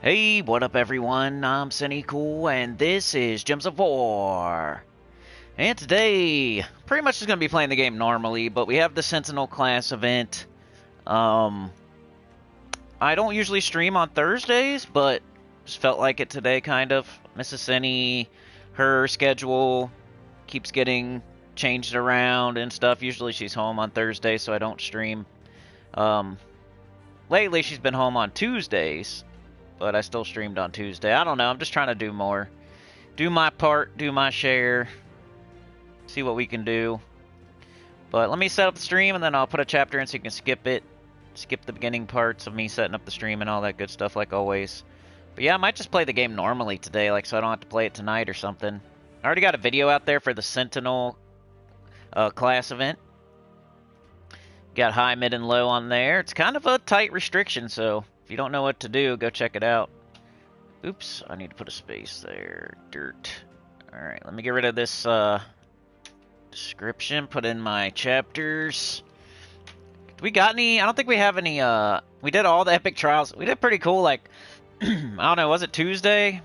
Hey, what up everyone? I'm Sinnycool, and this is Gems of War. And today, pretty much just going to be playing the game normally, but we have the Sentinel class event. I don't usually stream on Thursdays, but just felt like it today, kind of. Mrs. Cinny, her schedule keeps getting changed around and stuff. Usually she's home on Thursday, so I don't stream. Lately she's been home on Tuesdays, but I still streamed on Tuesday. I don't know. I'm just trying to do more. Do my part, do my share, see what we can do. But let me set up the stream, and then I'll put a chapter in so you can skip it. Skip the beginning parts of me setting up the stream and all that good stuff, like always. But yeah, I might just play the game normally today, like so I don't have to play it tonight or something. I already got a video out there for the Sentinel class event. Got high, mid, and low on there. It's kind of a tight restriction, so if you don't know what to do, go check it out. Oops, I need to put a space there. Dirt. Alright, let me get rid of this description, put in my chapters. We got any? I don't think we have any. We did all the epic trials. We did pretty cool, like, I don't know, was it Tuesday?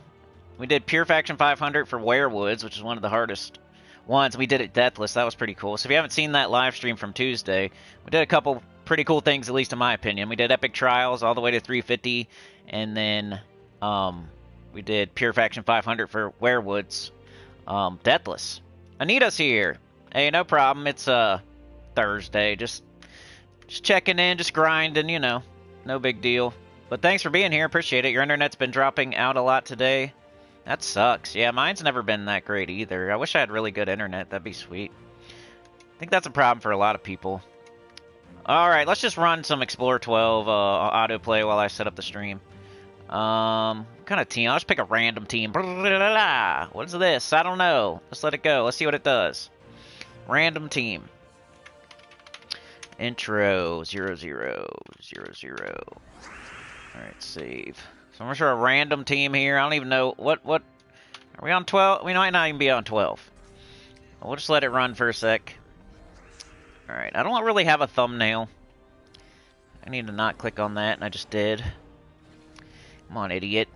We did Pure Faction 500 for Werewoods, which is one of the hardest ones. We did it deathless. That was pretty cool. So if you haven't seen that live stream from Tuesday, we did a couple pretty cool things, at least in my opinion. We did epic trials all the way to 350, and then we did Pure Faction 500 for Werewoods, deathless. Anita's here. Hey, no problem. It's Thursday. Just checking in, just grinding, you know. No big deal. But thanks for being here. Appreciate it. Your internet's been dropping out a lot today. That sucks. Yeah, mine's never been that great either. I wish I had really good internet. That'd be sweet. I think that's a problem for a lot of people. Alright, let's just run some Explorer 12 autoplay while I set up the stream. What kind of team? I'll just pick a random team. What is this? I don't know. Let's let it go. Let's see what it does. Random team. Intro 0000. Alright, save. So I'm gonna show a random team here. I don't even know what are we on 12? We might not even be on 12. We'll just let it run for a sec. Alright, I don't really have a thumbnail. I need to not click on that, and I just did. Come on, idiot.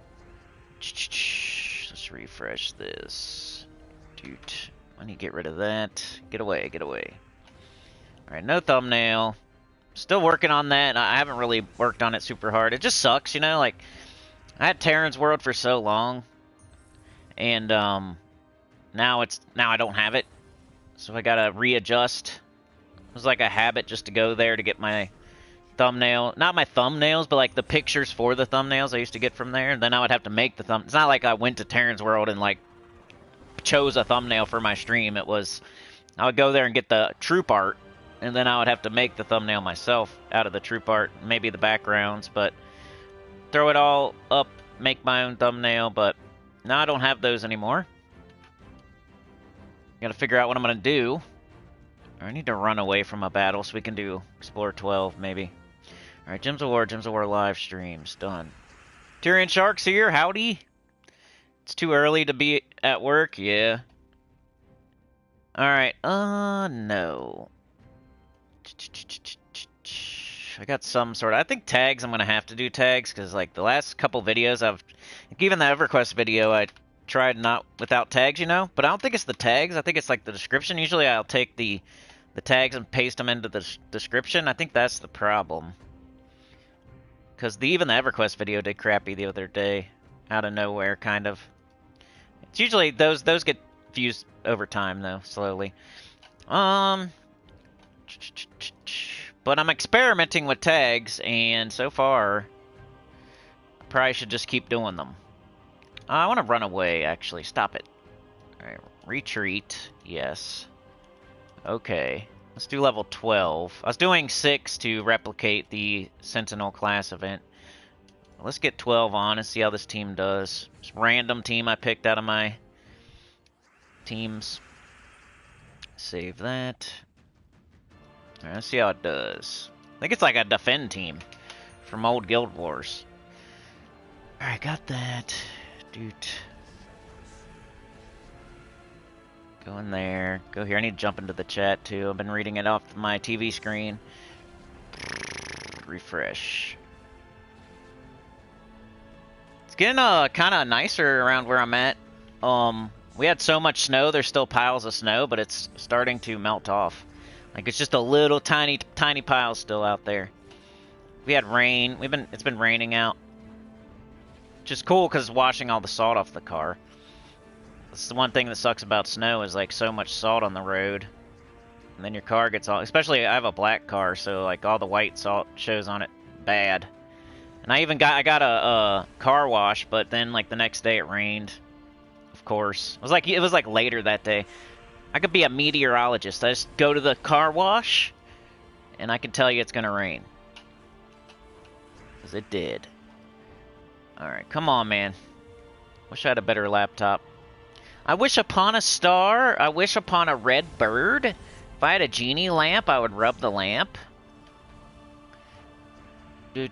Let's refresh this. Dude, I need to get rid of that. Get away, get away. Alright, no thumbnail. Still working on that. I haven't really worked on it super hard. It just sucks, you know? Like, I had Terran's World for so long, and now I don't have it. So I gotta readjust. It was like a habit just to go there to get my thumbnail. Not my thumbnails, but like the pictures for the thumbnails I used to get from there. And then I would have to make the thumb. It's not like I went to Terran's World and like chose a thumbnail for my stream. It was, I would go there and get the troop art, and then I would have to make the thumbnail myself out of the troop art, maybe the backgrounds, but throw it all up, make my own thumbnail. But now I don't have those anymore. Gotta figure out what I'm gonna do. I need to run away from a battle so we can do Explorer 12, maybe. Alright, Gems of War live streams, done. Tyrion Sharks here, howdy. It's too early to be at work, yeah. Alright, no. I got some sort of, I think tags, I'm gonna have to do tags, because like the last couple videos even the EverQuest video, I tried not without tags, you know? But I don't think it's the tags, I think it's like the description. Usually I'll take the tags and paste them into the description. I think that's the problem. Because even the EverQuest video did crappy the other day. Out of nowhere, kind of. It's usually, those get views over time, though, slowly. But I'm experimenting with tags, and so far, I probably should just keep doing them. I want to run away, actually. Stop it. Alright, retreat. Yes. Okay. Let's do level 12. I was doing 6 to replicate the Sentinel class event. Let's get 12 on and see how this team does. Just random team I picked out of my teams. Save that. Alright, let's see how it does. I think it's like a defend team from old Guild Wars. Alright, got that. Dude. Go in there. Go here. I need to jump into the chat, too. I've been reading it off my TV screen. Refresh. It's getting kind of nicer around where I'm at. We had so much snow. There's still piles of snow, but it's starting to melt off. Like it's just a little tiny piles still out there. We had rain. It's been raining out, which is cool because it's washing all the salt off the car. That's the one thing that sucks about snow is like so much salt on the road, and then your car gets all. Especially I have a black car, so like all the white salt shows on it bad. And I got a car wash, but then like the next day it rained. Of course, it was like later that day. I could be a meteorologist. I just go to the car wash, and I can tell you it's gonna rain. Because it did. Alright, come on, man. Wish I had a better laptop. I wish upon a star. I wish upon a red bird. If I had a genie lamp, I would rub the lamp. Yep,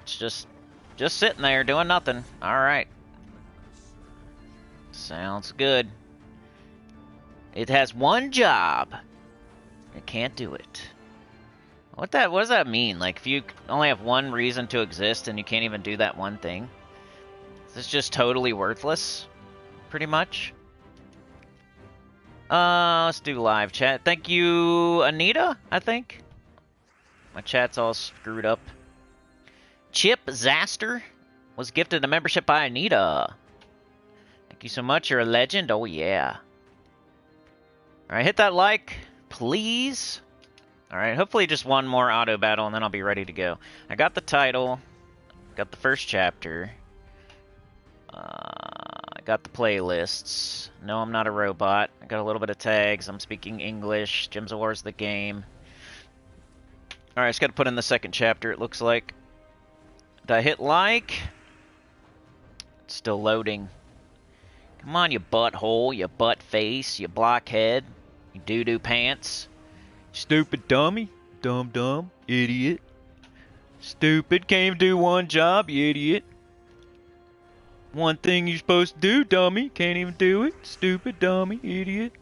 it's just sitting there doing nothing. Alright. Sounds good. It has one job. It can't do it. What does that mean? Like, if you only have one reason to exist and you can't even do that one thing? Is this just totally worthless? Pretty much? Let's do live chat. Thank you, Anita, I think. My chat's all screwed up. Chip Zaster was gifted a membership by Anita. Thank you so much. You're a legend. Oh, yeah. Alright, hit that like, please. Alright, hopefully just one more auto battle and then I'll be ready to go. I got the title. Got the first chapter. I got the playlists. No, I'm not a robot. I got a little bit of tags. I'm speaking English. Gems of War's the game. Alright, just gotta put in the second chapter, it looks like. Did I hit like? It's still loading. Come on, you butthole, you butt face, you blockhead, you doo-doo pants. Stupid dummy, dumb, idiot. Stupid, can't even do one job, you idiot. One thing you're supposed to do, dummy, can't even do it. Stupid, dummy, idiot.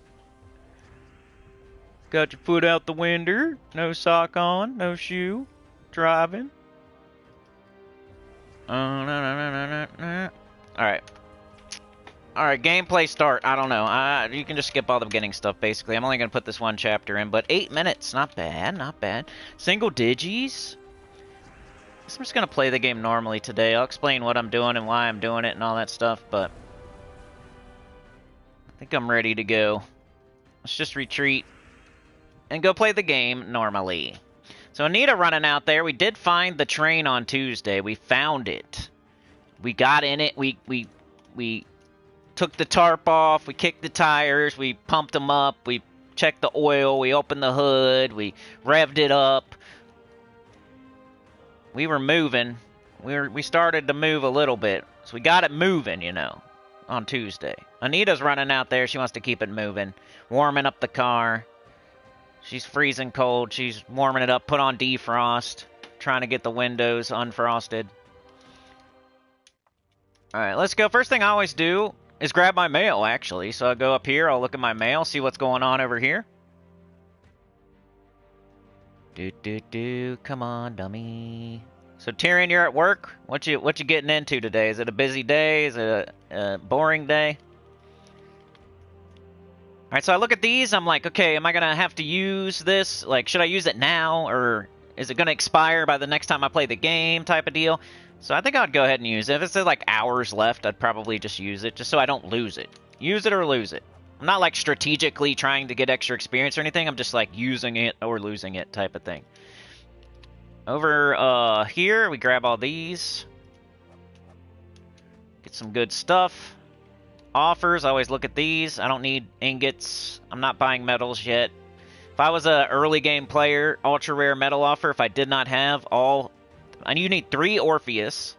Got your foot out the window, no sock on, no shoe, driving. Alright. Alright, gameplay start. I don't know. You can just skip all the beginning stuff, basically. I'm only going to put this one chapter in, but 8 minutes. Not bad, not bad. Single digis. I'm just going to play the game normally today. I'll explain what I'm doing and why I'm doing it and all that stuff, but I think I'm ready to go. Let's just retreat and go play the game normally. So Anita running out there. We did find the train on Tuesday. We found it. We got in it. We took the tarp off. We kicked the tires. We pumped them up. We checked the oil. We opened the hood. We revved it up. We were moving. We started to move a little bit. So we got it moving, you know, on Tuesday. Anita's running out there. She wants to keep it moving. Warming up the car. She's freezing cold. She's warming it up. Put on defrost. Trying to get the windows unfrosted. Alright, let's go. First thing I always do is grab my mail, actually. So I'll go up here. I'll look at my mail. See what's going on over here. Come on, dummy. So Tyrion, you're at work. What you getting into today? Is it a busy day? Is it a boring day? Alright, so I look at these, I'm like, okay, am I going to have to use this? Like, should I use it now, or is it going to expire by the next time I play the game type of deal? So I think I'd go ahead and use it. If it's like hours left, I'd probably just use it, just so I don't lose it. Use it or lose it. I'm not like strategically trying to get extra experience or anything, I'm just like using it or losing it type of thing. Over here, we grab all these. Get some good stuff. Offers, I always look at these. I don't need ingots. I'm not buying metals yet. If I was an early game player, ultra rare metal offer, if I did not have all... And you need 3 Orpheus.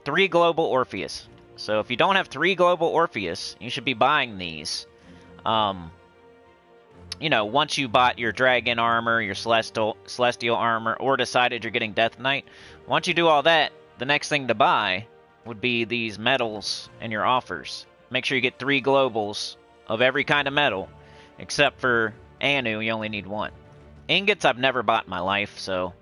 3 global Orpheus. So if you don't have 3 global Orpheus, you should be buying these. You know, once you bought your dragon armor, your celestial armor, or decided you're getting Death Knight, once you do all that, the next thing to buy would be these metals and your offers. Make sure you get 3 globals of every kind of metal, except for Anu, you only need 1. Ingots I've never bought in my life, so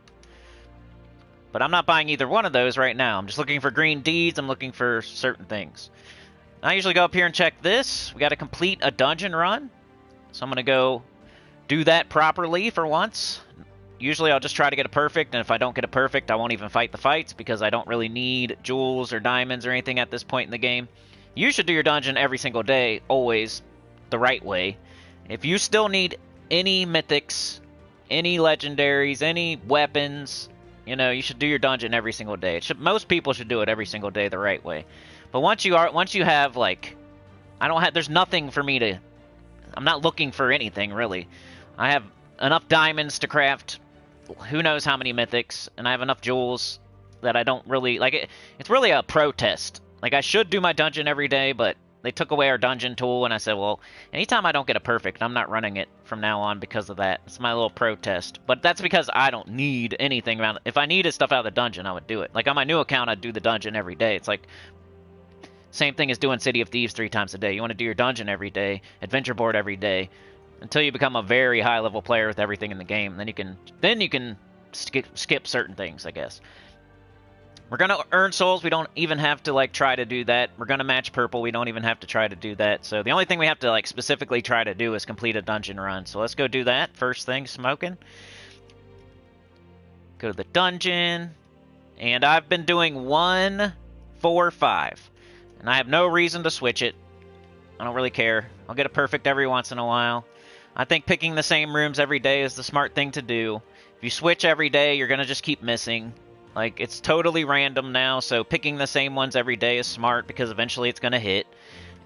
But I'm not buying either one of those right now. I'm just looking for green deeds. I'm looking for certain things. I usually go up here and check this. We got to complete a dungeon run. So I'm going to go do that properly for once. Usually I'll just try to get a perfect, and if I don't get a perfect, I won't even fight the fights because I don't really need jewels or diamonds or anything at this point in the game. You should do your dungeon every single day, always, the right way. If you still need any mythics, any legendaries, any weapons, you know, you should do your dungeon every single day. Most people should do it every single day the right way. But once you have, like, there's nothing for me to, I'm not looking for anything, really. I have enough diamonds to craft who knows how many mythics, and I have enough jewels that I don't really, like, it's really a protest. Like, I should do my dungeon every day, but they took away our dungeon tool, and I said, well, anytime I don't get a perfect, I'm not running it from now on because of that. It's my little protest. But that's because I don't need anything around it. If I needed stuff out of the dungeon, I would do it. Like, on my new account, I'd do the dungeon every day. It's like, same thing as doing City of Thieves 3 times a day. You want to do your dungeon every day, adventure board every day, until you become a very high-level player with everything in the game. Then you can skip certain things, I guess. We're going to earn souls. We don't even have to, like, try to do that. We're going to match purple. We don't even have to try to do that. So the only thing we have to, like, specifically try to do is complete a dungeon run. So let's go do that. First thing, smoking. Go to the dungeon. And I've been doing 1, 4, 5. And I have no reason to switch it. I don't really care. I'll get a perfect every once in a while. I think picking the same rooms every day is the smart thing to do. If you switch every day, you're going to just keep missing. Like, it's totally random now, so picking the same ones every day is smart because eventually it's going to hit.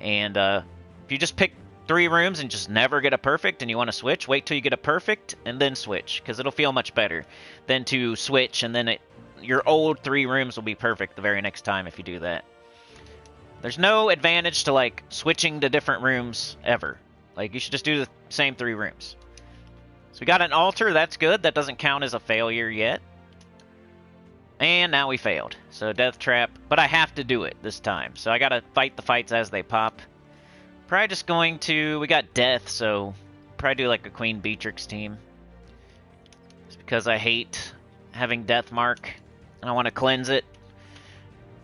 And if you just pick 3 rooms and just never get a perfect and you want to switch, wait till you get a perfect and then switch, because it'll feel much better than to switch and then your old 3 rooms will be perfect the very next time if you do that. There's no advantage to, like, switching to different rooms ever. Like, you should just do the same 3 rooms. So we got an altar. That's good. That doesn't count as a failure yet. And now we failed. So death trap. But I have to do it this time. So I got to fight the fights as they pop. Probably just going to... We got death, so... Probably do, like, a Queen Beatrix team. Just because I hate having death mark. And I want to cleanse it.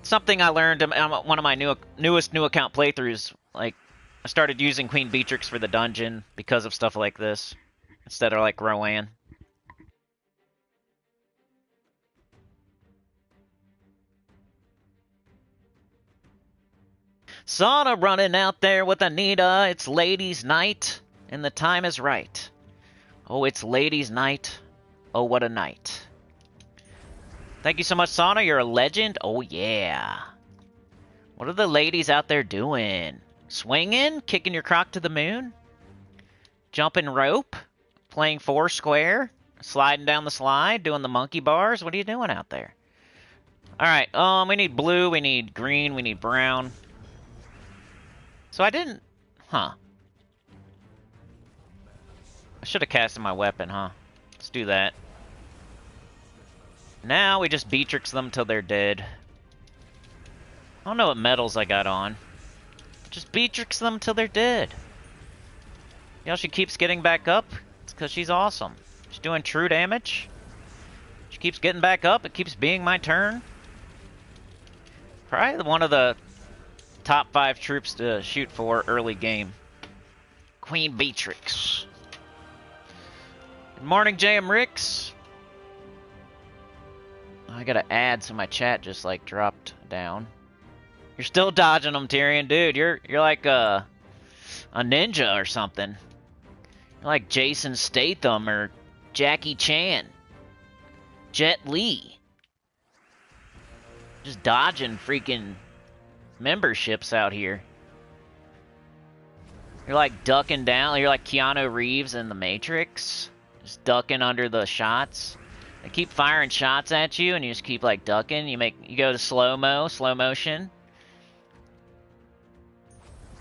Something I learned on one of my newest new account playthroughs. Like, I started using Queen Beatrix for the dungeon because of stuff like this, instead of, like, Rowan. Sauna running out there with Anita. It's ladies' night, and the time is right. Oh, it's ladies' night. Oh, what a night. Thank you so much, Sauna. You're a legend. Oh, yeah. What are the ladies out there doing? Swinging? Kicking your crock to the moon? Jumping rope? Playing Foursquare? Sliding down the slide? Doing the monkey bars? What are you doing out there? Alright, we need blue, we need green, we need brown. So I didn't... Huh. I should have casted my weapon, huh? Let's do that. Now we just Beatrix them till they're dead. I don't know what medals I got on. Just Beatrix them till they're dead. You know, she keeps getting back up. It's because she's awesome. She's doing true damage. She keeps getting back up. It keeps being my turn. Probably one of the top 5 troops to shoot for early game. Queen Beatrix. Good morning, JM Ricks. I gotta add, so my chat just, like, dropped down. You're still dodging them, Tyrion. Dude, you're like a ninja or something. You're like Jason Statham or Jackie Chan. Jet Li. Just dodging freaking memberships out here. You're like ducking down. You're like Keanu Reeves in The Matrix. Just ducking under the shots. They keep firing shots at you and you just keep like ducking. You go to slow motion.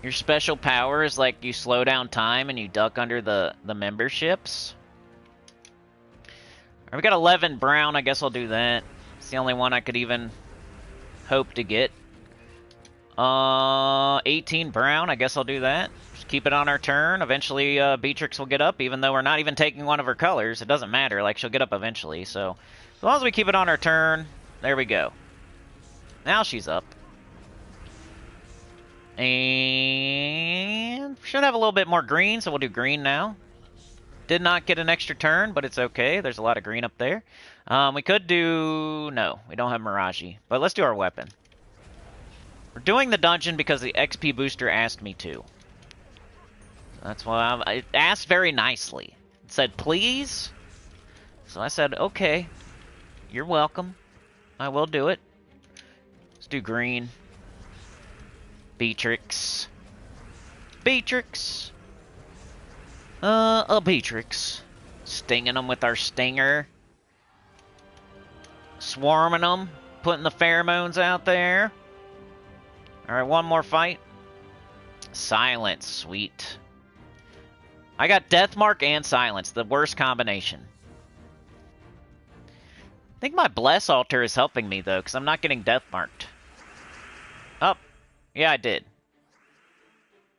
Your special power is like you slow down time and you duck under the memberships. Alright, we got 11 brown. I guess I'll do that. It's the only one I could even hope to get. 18 brown. I guess I'll do that. keep it on our turn. Eventually, Beatrix will get up, even though we're not even taking one of her colors. It doesn't matter. Like, she'll get up eventually. So, as long as we keep it on our turn, there we go. Now she's up. And should have a little bit more green, so we'll do green now. Did not get an extra turn, but it's okay. There's a lot of green up there. We could do... No, we don't have Mirage. But let's do our weapon. We're doing the dungeon because the XP booster asked me to. That's why it asked very nicely. It said, please. So I said, okay. You're welcome. I will do it. Let's do green. Beatrix. Beatrix. A Beatrix. Stinging them with our stinger. Swarming them. Putting the pheromones out there. Alright, one more fight. Silence. Sweet. I got Deathmark and Silence. The worst combination. I think my Bless Altar is helping me, though, because I'm not getting Deathmarked. Oh. Yeah, I did.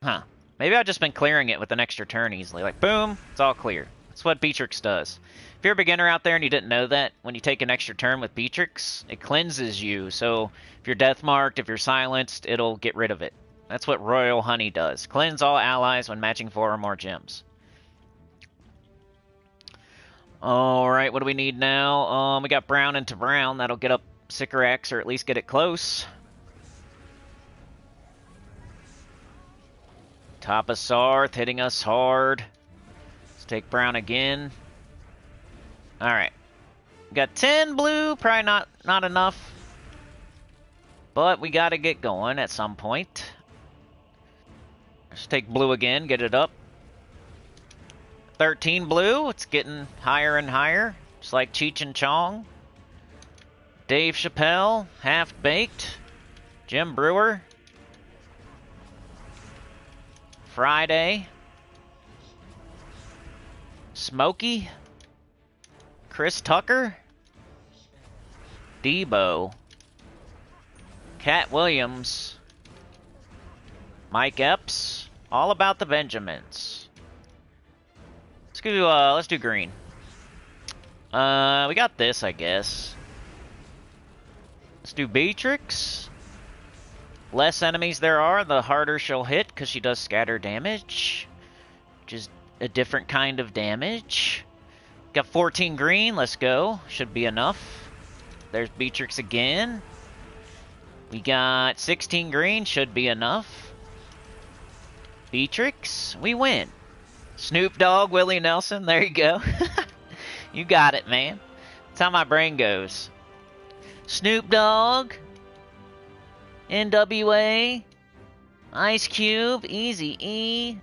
Huh. Maybe I've just been clearing it with an extra turn easily. Like, boom, it's all clear. That's what Beatrix does. If you're a beginner out there and you didn't know that, when you take an extra turn with Beatrix, it cleanses you. So if you're death-marked, if you're silenced, it'll get rid of it. That's what Royal Honey does. Cleanse all allies when matching 4 or more gems. Alright, what do we need now? We got brown into brown. That'll get up Sycorax, or at least get it close. Top of Sarth, hitting us hard. Let's take brown again. Alright. Got 10 blue, probably not enough. But we gotta get going at some point. Let's take blue again, get it up. 13 blue, it's getting higher and higher. Just like Cheech and Chong. Dave Chappelle, Half-Baked. Jim Brewer. Friday. Smokey. Chris Tucker. Debo. Cat Williams. Mike Epps. All about the Benjamins. Let's do green. We got this, I guess. Let's do Beatrix. Less enemies there are, the harder she'll hit, because she does scatter damage. Which is a different kind of damage. Got 14 green, let's go. Should be enough. There's Beatrix again. We got 16 green, should be enough. Beatrix, we win. Snoop Dogg, Willie Nelson, there you go. You got it, man. That's how my brain goes. Snoop Dogg, NWA, Ice Cube, Eazy-E,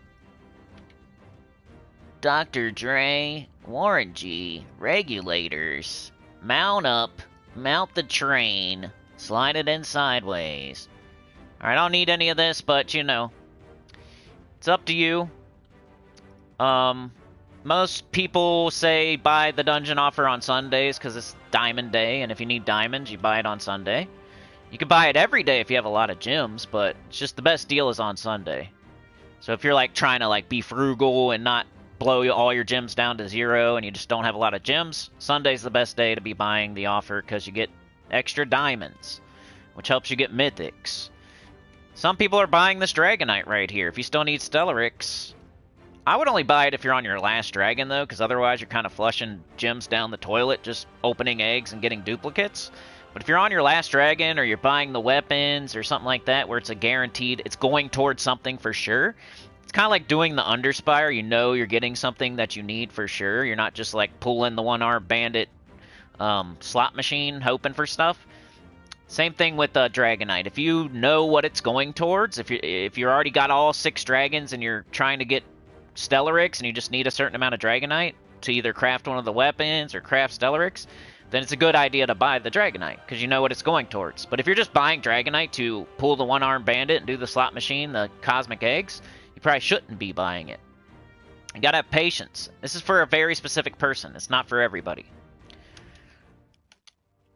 Dr. Dre, Warren G, Regulators, Mount Up, Mount the Train, Slide it in sideways. Alright, I don't need any of this, but, you know, it's up to you. Most people say buy the dungeon offer on Sundays because it's Diamond Day, and if you need diamonds, you buy it on Sunday. You can buy it every day if you have a lot of gems, but it's just the best deal is on Sunday. So if you're like trying to like be frugal and not blow all your gems down to 0 and you just don't have a lot of gems, Sunday's the best day to be buying the offer because you get extra diamonds, which helps you get mythics. Some people are buying this Dragonite right here. If you still need Stellarix, I would only buy it if you're on your last dragon, though, because otherwise you're kind of flushing gems down the toilet, just opening eggs and getting duplicates. But if you're on your last dragon, or you're buying the weapons, or something like that, where it's a guaranteed, it's going towards something for sure, it's kind of like doing the Underspire. You know you're getting something that you need for sure. You're not just, like, pulling the one-armed bandit slot machine, hoping for stuff. Same thing with Dragonite. If you know what it's going towards, if you already got all 6 dragons and you're trying to get Stellarix and you just need a certain amount of Dragonite to either craft one of the weapons or craft Stellarix, then it's a good idea to buy the Dragonite because you know what it's going towards. But if you're just buying Dragonite to pull the one-armed bandit and do the slot machine, the cosmic eggs, you probably shouldn't be buying it. You gotta have patience. This is for a very specific person. It's not for everybody.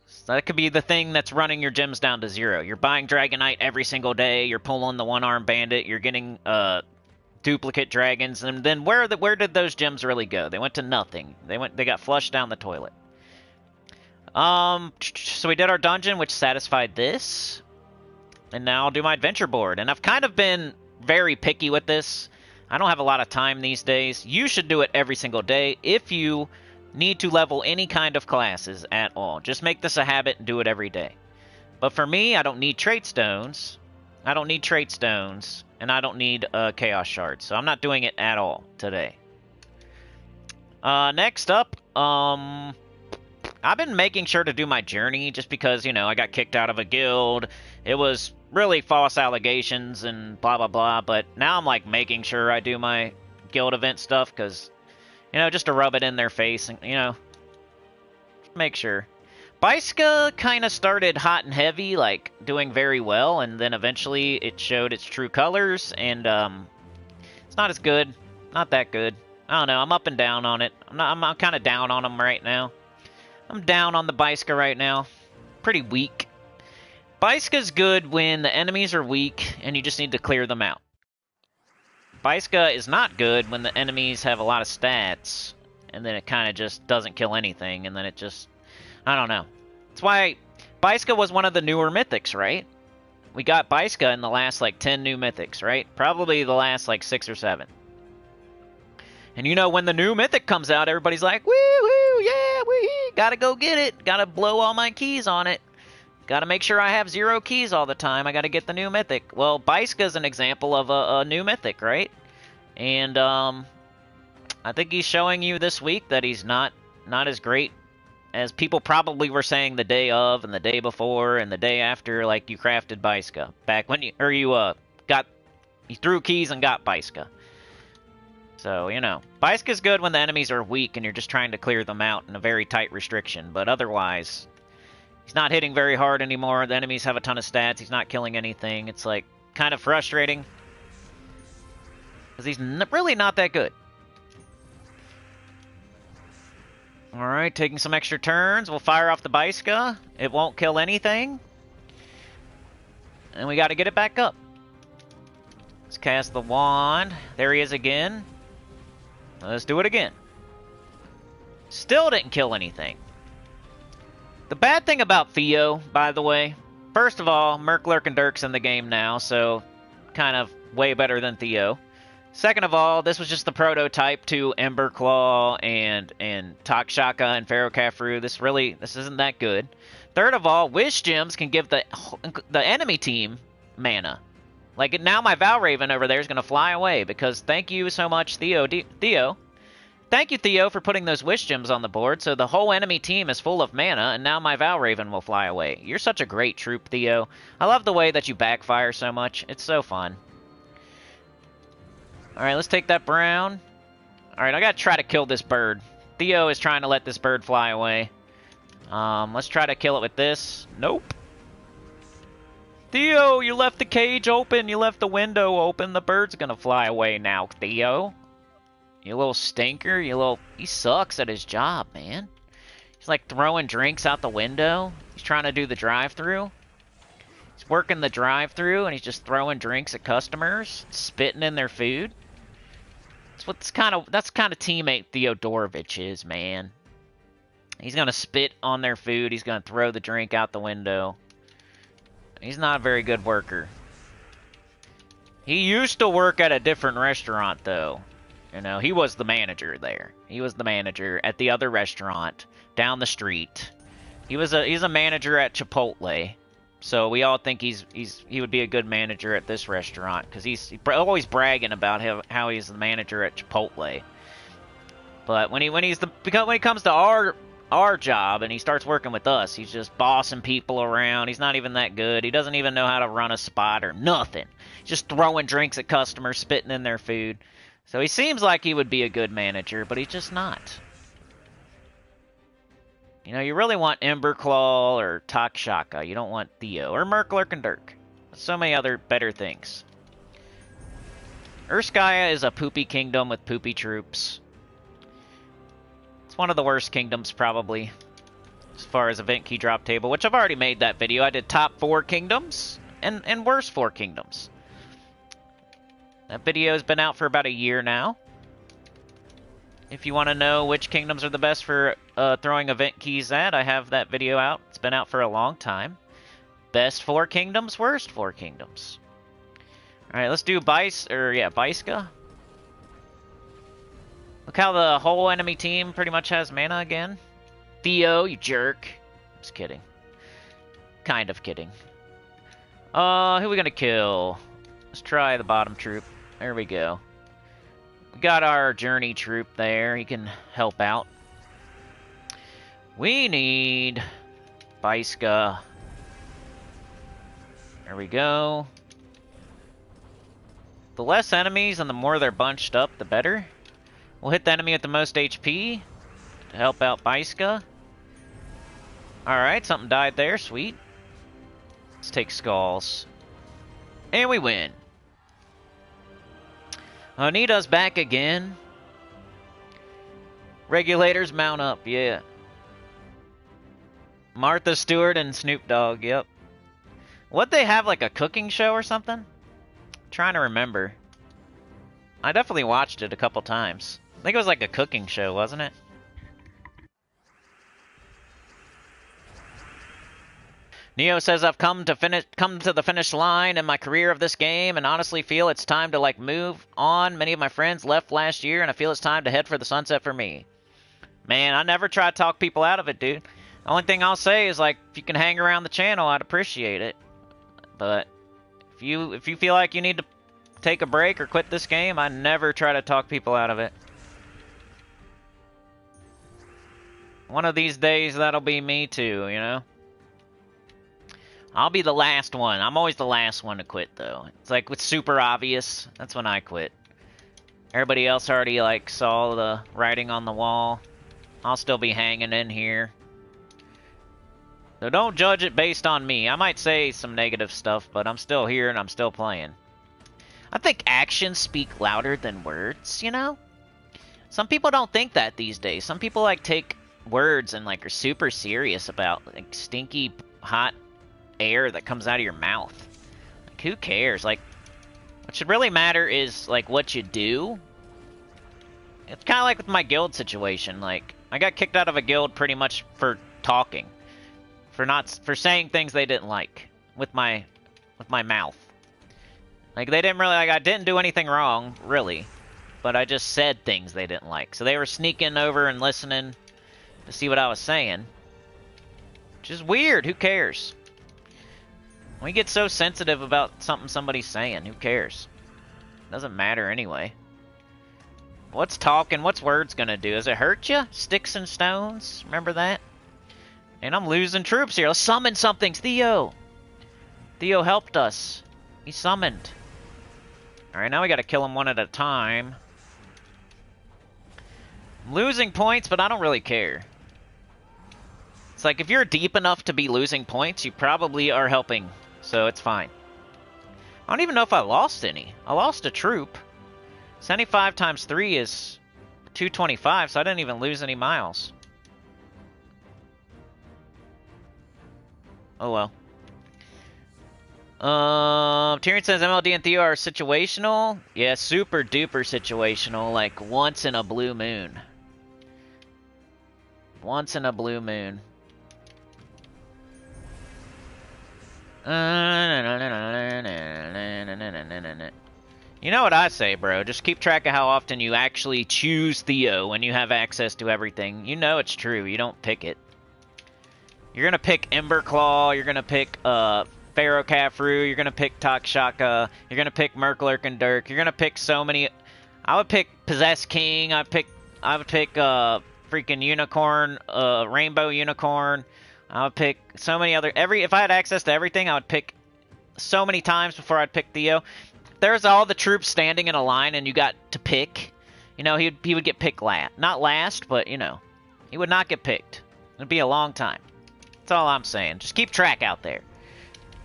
So that could be the thing that's running your gems down to 0. You're buying Dragonite every single day. You're pulling the one-armed bandit. You're getting duplicate dragons, and then where did those gems really go? They went to nothing. They got flushed down the toilet. So we did our dungeon, which satisfied this. And now I'll do my adventure board. And I've kind of been very picky with this. I don't have a lot of time these days. You should do it every single day if you need to level any kind of classes at all. Just make this a habit and do it every day. But for me, I don't need trait stones. I don't need trait stones. And I don't need chaos shards. So I'm not doing it at all today. Next up, I've been making sure to do my journey just because, you know, I got kicked out of a guild. It was really false allegations and blah, blah, blah. But now I'm, like, making sure I do my guild event stuff because, you know, just to rub it in their face and, you know, make sure. Baiska kind of started hot and heavy, like, doing very well. And then eventually it showed its true colors. And it's not as good. Not that good. I don't know. I'm up and down on it. I'm kind of down on them right now. I'm down on the Baiska right now. Pretty weak. Baiska's good when the enemies are weak and you just need to clear them out. Baiska is not good when the enemies have a lot of stats and then it kind of just doesn't kill anything and then it just... I don't know. That's why Baiska was one of the newer mythics, right? We got Baiska in the last, like, 10 new mythics, right? Probably the last, like, 6 or 7. And you know, when the new mythic comes out, everybody's like, woo-hoo, yeah, wee, gotta go get it. Gotta blow all my keys on it. Gotta make sure I have 0 keys all the time. I gotta get the new mythic. Well, Baiska's an example of a new mythic, right? And, I think he's showing you this week that he's not as great as people probably were saying the day of and the day before and the day after, like, you crafted Baiska. Back when you threw keys and got Baiska. So, you know, Baiska's good when the enemies are weak and you're just trying to clear them out in a very tight restriction. But otherwise, he's not hitting very hard anymore. The enemies have a ton of stats. He's not killing anything. It's, like, kind of frustrating. Because he's really not that good. Alright, taking some extra turns. We'll fire off the Baiska. It won't kill anything. And we got to get it back up. Let's cast the wand. There he is again. Let's do it again. Still didn't kill anything. The bad thing about Theo, by the way, first of all, Merklurk and Dirk's in the game now, so kind of way better than Theo. Second of all, this was just the prototype to Emberclaw and Takshaka and Pharaoh Khafru. This isn't that good. Third of all, Wish Gems can give the enemy team mana. Like, now my Valraven over there is going to fly away because thank you so much, Theo. Thank you, Theo, for putting those Wish Gems on the board, so the whole enemy team is full of mana, and now my Valraven will fly away. You're such a great troop, Theo. I love the way that you backfire so much. It's so fun. Alright, let's take that brown. Alright, I gotta try to kill this bird. Theo is trying to let this bird fly away. Let's try to kill it with this. Nope. Theo, you left the cage open. You left the window open. The bird's gonna fly away now, Theo. You little stinker. He sucks at his job, man. He's like throwing drinks out the window. He's trying to do the drive-thru. He's working the drive-thru and he's just throwing drinks at customers, spitting in their food. That's kind of teammate Theodorovich is, man. He's gonna spit on their food. He's gonna throw the drink out the window. He's not a very good worker. He used to work at a different restaurant, though. You know, he was the manager there. He was the manager at the other restaurant down the street. He's a manager at Chipotle. So we all think he would be a good manager at this restaurant because he's always bragging about how he's the manager at Chipotle. But when it comes to our job and he starts working with us, he's just bossing people around. He's not even that good. He doesn't even know how to run a spot or nothing. He's just throwing drinks at customers, spitting in their food. So he seems like he would be a good manager, but he's just not. You know, you really want Emberclaw or Takshaka. You don't want Theo or Merklurk and Dirk. So many other better things. Urskaya is a poopy kingdom with poopy troops. It's one of the worst kingdoms, probably, as far as event key drop table, which I've already made that video. I did top 4 kingdoms and worst 4 kingdoms. That video's been out for about a year now. If you want to know which kingdoms are the best for throwing event keys at, I have that video out. It's been out for a long time. Best 4 kingdoms, worst 4 kingdoms. Alright, let's do Baiska. Look how the whole enemy team pretty much has mana again. Theo, you jerk. Just kidding. Kind of kidding. Who are we gonna kill? Let's try the bottom troop. There we go. We got our journey troop there. He can help out. We need Baiska. There we go. The less enemies and the more they're bunched up, the better. We'll hit the enemy with the most HP to help out Baiska. Alright, something died there. Sweet. Let's take skulls. And we win. Anita's back again. Regulators mount up, yeah. Martha Stewart and Snoop Dogg, yep. What, they have like a cooking show or something? I'm trying to remember. I definitely watched it a couple times. I think it was like a cooking show, wasn't it? Neo says, I've come to the finish line in my career of this game and honestly feel it's time to like move on. Many of my friends left last year and I feel it's time to head for the sunset for me. Man, I never try to talk people out of it, dude. The only thing I'll say is like, if you can hang around the channel, I'd appreciate it. But if you feel like you need to take a break or quit this game, I never try to talk people out of it. One of these days, that'll be me too, you know? I'll be the last one. I'm always the last one to quit, though. It's like, it's super obvious. That's when I quit. Everybody else already, like, saw the writing on the wall. I'll still be hanging in here. So don't judge it based on me. I might say some negative stuff, but I'm still here and I'm still playing. I think actions speak louder than words, you know? Some people don't think that these days. Some people, like, take words and, like, are super serious about, like, stinky, hot air that comes out of your mouth. Like, who cares? Like, what should really matter is like what you do. It's kind of like with my guild situation. Like, I got kicked out of a guild pretty much for talking, for saying things they didn't like with my mouth. Like, they didn't really, like, I didn't do anything wrong really, but I just said things they didn't like. So they were sneaking over and listening to see what I was saying, which is weird. Who cares? We get so sensitive about something somebody's saying. Who cares? Doesn't matter anyway. What's talking? What's words gonna do? Does it hurt you? Sticks and stones? Remember that? And I'm losing troops here. Let's summon something. Theo! Theo helped us. He summoned. Alright, now we gotta kill him one at a time. I'm losing points, but I don't really care. It's like, if you're deep enough to be losing points, you probably are helping. So it's fine. I don't even know if I lost any. I lost a troop. 75 times 3 is 225, so I didn't even lose any miles. Oh well. Tyrion says MLD and Theo are situational. Yeah, super duper situational. Like, once in a blue moon. Once in a blue moon. You know what I say, bro. Just keep track of how often you actually choose Theo when you have access to everything. You know it's true. You don't pick it. You're going to pick Emberclaw. You're going to pick Pharaoh Khafru. You're going to pick Takshaka. You're going to pick Merklerk and Dirk. You're going to pick so many. I would pick Possessed King. I would pick freaking Unicorn, Rainbow Unicorn. I would pick so many other... If I had access to everything, I would pick so many times before I'd pick Theo. There's all the troops standing in a line and you got to pick. You know, he would get picked last. Not last, but, you know, he would not get picked. It'd be a long time. That's all I'm saying. Just keep track out there.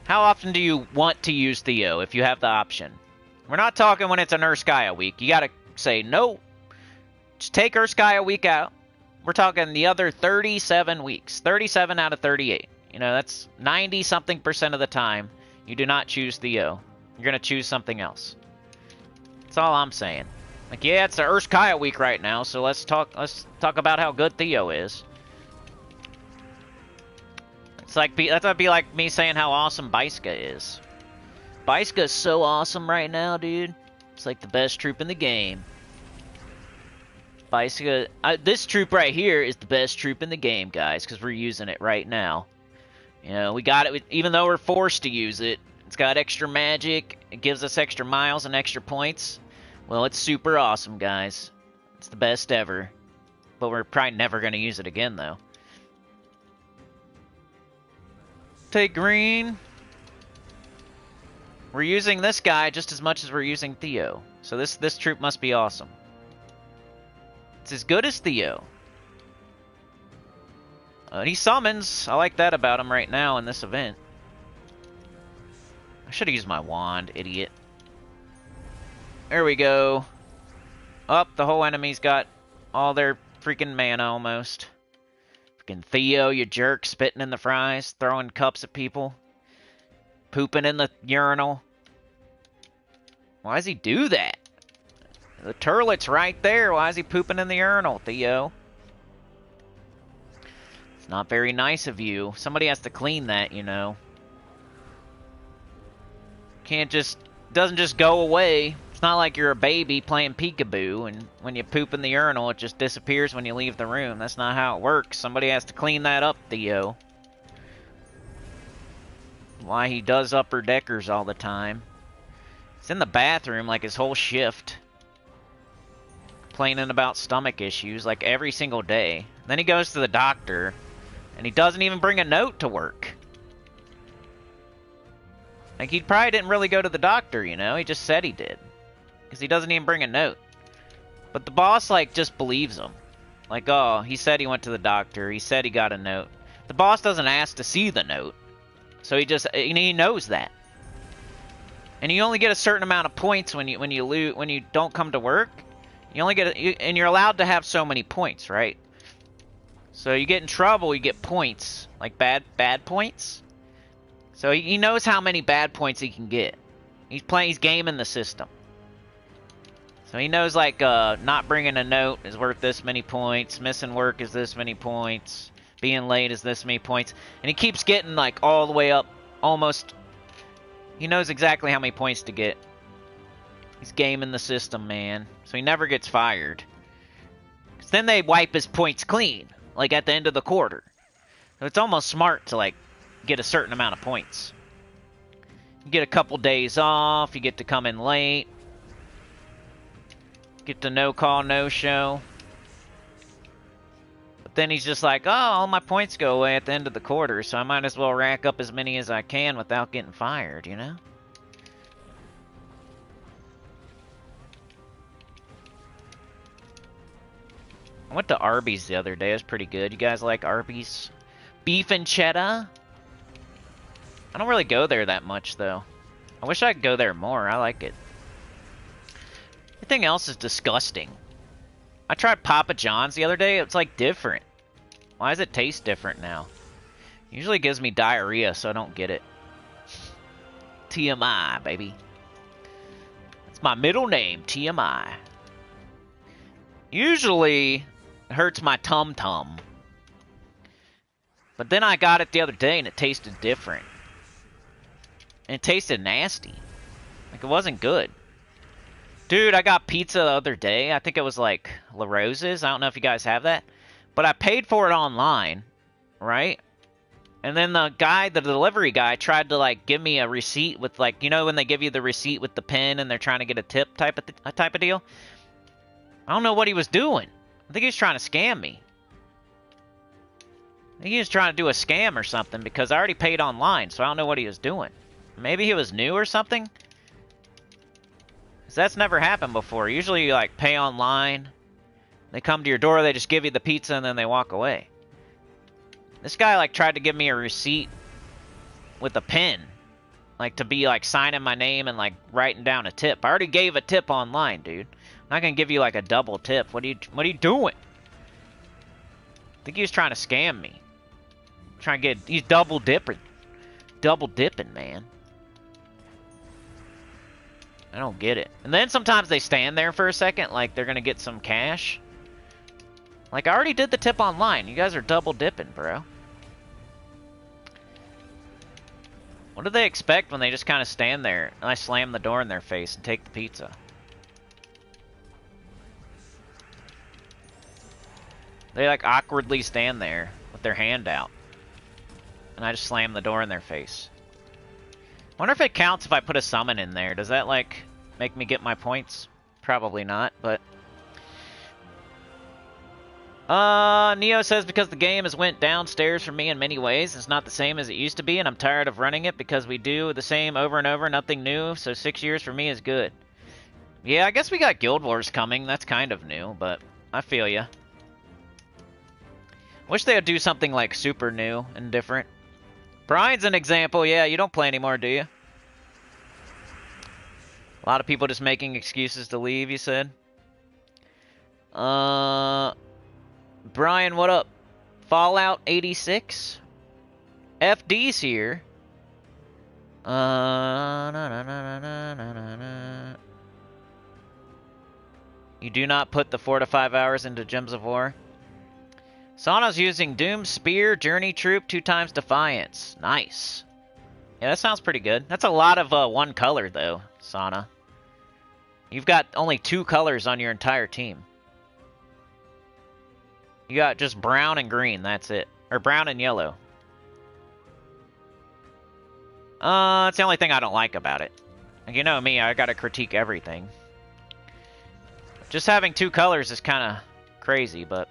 How often do you want to use Theo if you have the option? We're not talking when it's an Urskaya week. You gotta say, no, just take Urskaya week out. We're talking the other 37 weeks. 37 out of 38. You know, that's 90-something% of the time you do not choose Theo. You're going to choose something else. That's all I'm saying. Like, yeah, it's the Urskaya week right now, so let's talk about how good Theo is. It's like that'd be like me saying how awesome Baiska is. Baiska is so awesome right now, dude. It's like the best troop in the game. Baiska, this troop right here is the best troop in the game, guys, because we're using it right now. You know, we got it, even though we're forced to use it. It's got extra magic. It gives us extra miles and extra points. Well, it's super awesome, guys. It's the best ever. But we're probably never going to use it again, though. Take green. We're using this guy just as much as we're using Theo. So this troop must be awesome. It's as good as Theo. He summons. I like that about him right now in this event. I should have used my wand, idiot. There we go. Up, the whole enemy's got all their freaking mana almost. Freaking Theo, you jerk, spitting in the fries, throwing cups at people. Pooping in the urinal. Why does he do that? The turlet's right there. Why is he pooping in the urinal, Theo? It's not very nice of you. Somebody has to clean that, you know. Doesn't just go away. It's not like you're a baby playing peekaboo, and when you poop in the urinal, it just disappears when you leave the room. That's not how it works. Somebody has to clean that up, Theo. Why he does upper deckers all the time. He's in the bathroom like his whole shift. Complaining about stomach issues like every single day. Then he goes to the doctor, and he doesn't even bring a note to work. Like, he probably didn't really go to the doctor, you know? He just said he did. Because he doesn't even bring a note. But the boss, like, just believes him. Like, oh, he said he went to the doctor. He said he got a note. The boss doesn't ask to see the note. So he knows that. And you only get a certain amount of points when you don't come to work. You only get and you're allowed to have so many points, right? So you get in trouble, you get points, like bad points. So he knows how many bad points he can get. He's gaming the system. So he knows, like, not bringing a note is worth this many points, missing work is this many points, being late is this many points, and he keeps getting, like, all the way up, almost. He knows exactly how many points to get. He's gaming the system, man. So he never gets fired. 'Cause then they wipe his points clean, like at the end of the quarter. So it's almost smart to, like, get a certain amount of points. You get a couple days off, you get to come in late. Get the no call, no show. But then he's just like, oh, all my points go away at the end of the quarter, so I might as well rack up as many as I can without getting fired, you know? I went to Arby's the other day. It was pretty good. You guys like Arby's? Beef and cheddar? I don't really go there that much, though. I wish I could go there more. I like it. Everything else is disgusting. I tried Papa John's the other day. It's, like, different. Why does it taste different now? Usually gives me diarrhea, so I don't get it. TMI, baby. That's my middle name, TMI. Usually, it hurts my tum-tum. But then I got it the other day, and it tasted different. And it tasted nasty. Like, it wasn't good. Dude, I got pizza the other day. I think it was, like, La Rosa's. I don't know if you guys have that. But I paid for it online, right? And then the delivery guy, tried to, like, give me a receipt with, like, you know when they give you the receipt with the pen and they're trying to get a tip type of deal? I don't know what he was doing. I think he was trying to scam me. I think he was trying to do a scam or something because I already paid online, so I don't know what he was doing. Maybe he was new or something? Because that's never happened before. Usually you, like, pay online. They come to your door, they just give you the pizza, and then they walk away. This guy, like, tried to give me a receipt with a pen. Like, to be, like, signing my name and, like, writing down a tip. I already gave a tip online, dude. I'm not gonna give you, like, a double tip. What are you doing? I think he was trying to scam me. He's double dipping. Double dipping, man. I don't get it. And then sometimes they stand there for a second like they're gonna get some cash. Like, I already did the tip online. You guys are double dipping, bro. What do they expect when they just kind of stand there and I slam the door in their face and take the pizza? They, like, awkwardly stand there with their hand out. And I just slam the door in their face. Wonder if it counts if I put a summon in there. Does that, like, make me get my points? Probably not, but... Neo says because the game has went downstairs for me in many ways. It's not the same as it used to be, and I'm tired of running it because we do the same over and over, nothing new, so 6 years for me is good. Yeah, I guess we got Guild Wars coming. That's kind of new, but I feel ya. Wish they would do something, like, super new and different. Brian's an example. Yeah, you don't play anymore, do you? A lot of people just making excuses to leave, you said? Brian, what up? Fallout 86? FD's here. You do not put the 4 to 5 hours into Gems of War. Sauna's using Doom Spear, Journey Troop, 2 times Defiance. Nice. Yeah, that sounds pretty good. That's a lot of one color, though, Sauna. You've got only 2 colors on your entire team. You got just brown and green, that's it. Or brown and yellow. It's the only thing I don't like about it. And you know me, I gotta critique everything. Just having 2 colors is kind of crazy, but...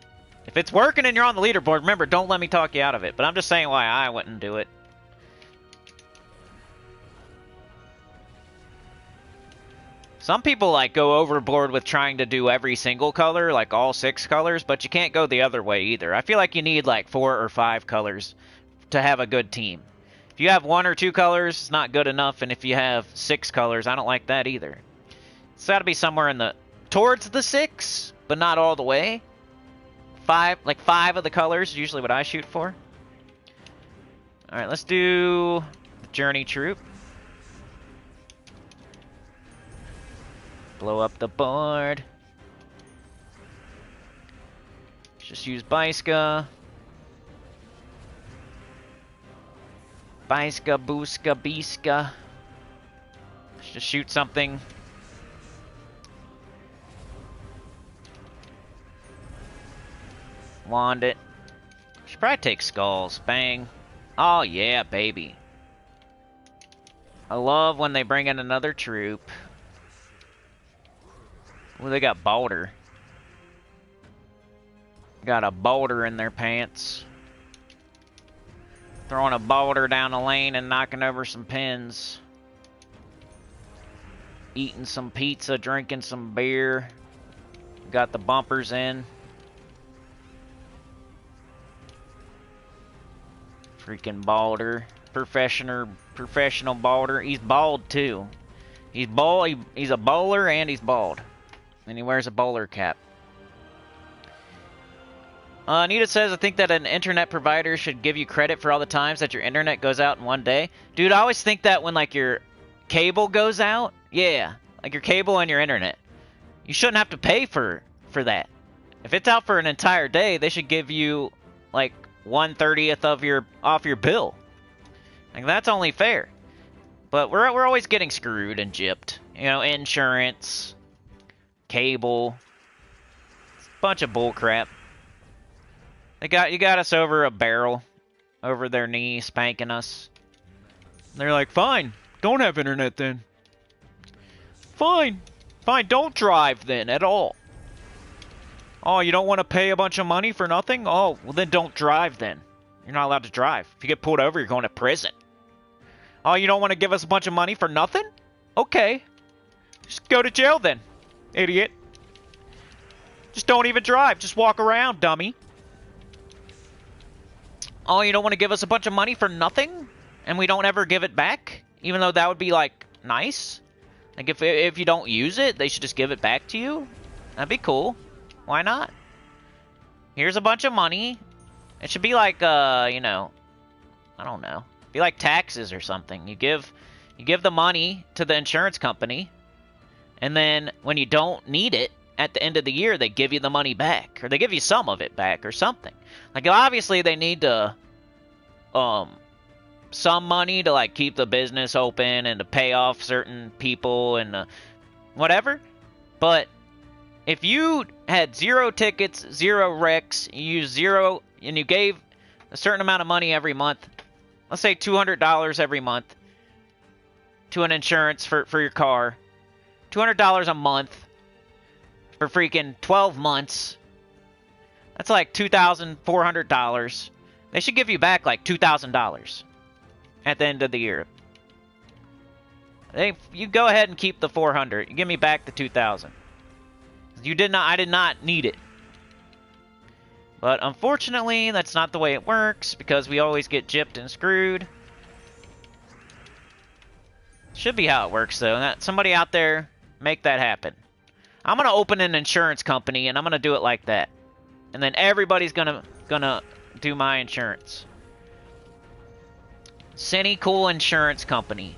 if it's working and you're on the leaderboard, remember, don't let me talk you out of it. But I'm just saying why I wouldn't do it. Some people, like, go overboard with trying to do every single color, like all 6 colors, but you can't go the other way either. I feel like you need, like, 4 or 5 colors to have a good team. If you have 1 or 2 colors, it's not good enough, and if you have 6 colors, I don't like that either. It's got to be somewhere in the... towards the 6, but not all the way. 5 of the colors is usually what I shoot for. Alright, let's do the Journey Troop. Blow up the board. Let's just use Baiska. Baiska, Booska, Biska. Let's just shoot something. Wand it. Should probably take skulls. Bang. Oh yeah, baby. I love when they bring in another troop. Ooh, they got Boulder. Got a boulder in their pants. Throwing a boulder down the lane and knocking over some pins. Eating some pizza, drinking some beer. Got the bumpers in. Freaking Balder. Professional Balder. He's bald too. He's a bowler and he's bald. And he wears a bowler cap. Anita says, I think that an internet provider should give you credit for all the times that your internet goes out in one day. Dude, I always think that when, like, your cable goes out. Yeah, like your cable and your internet. You shouldn't have to pay for that. If it's out for an entire day, they should give you, like, 1/30 off your bill. Like, that's only fair. But we're always getting screwed and gypped. You know, insurance, cable, bunch of bull crap. You got us over a barrel, over their knee, spanking us. They're like, fine, don't have internet then. Fine, don't drive then at all. Oh, you don't want to pay a bunch of money for nothing? Oh, well then don't drive then. You're not allowed to drive. If you get pulled over, you're going to prison. Oh, you don't want to give us a bunch of money for nothing? Okay. Just go to jail then, idiot. Just don't even drive. Just walk around, dummy. Oh, you don't want to give us a bunch of money for nothing? And we don't ever give it back? Even though that would be, like, nice? Like, if you don't use it, they should just give it back to you? That'd be cool. Why not? Here's a bunch of money. It should be like, you know, I don't know. Be like taxes or something. You give the money to the insurance company, And then when you don't need it, at the end of the year, they give you the money back. Or they give you some of it back or something. Like, obviously, they need to, some money to, like, keep the business open and to pay off certain people and whatever. But if you had 0 tickets, 0 wrecks, you used 0, and you gave a certain amount of money every month, let's say $200 every month to an insurance for your car, $200 a month for freaking 12 months, that's like $2,400. They should give you back like $2,000 at the end of the year. You go ahead and keep the 400. You give me back the 2,000. I did not need it. But unfortunately, that's not the way it works because we always get gypped and screwed. Should be how it works though. Somebody out there, make that happen. I'm gonna open an insurance company and I'm gonna do it like that. And then everybody's gonna do my insurance. Sinnycool Insurance Company.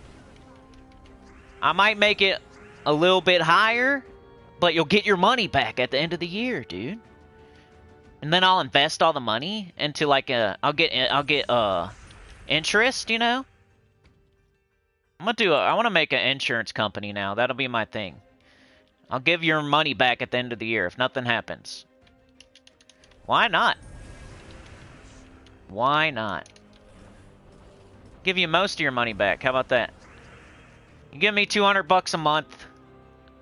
I might make it a little bit higher, but you'll get your money back at the end of the year, dude. And then I'll invest all the money into like I'll get interest, you know? I want to make an insurance company now. That'll be my thing. I'll give your money back at the end of the year if nothing happens. Why not? Why not? Give you most of your money back. How about that? You give me $200 a month,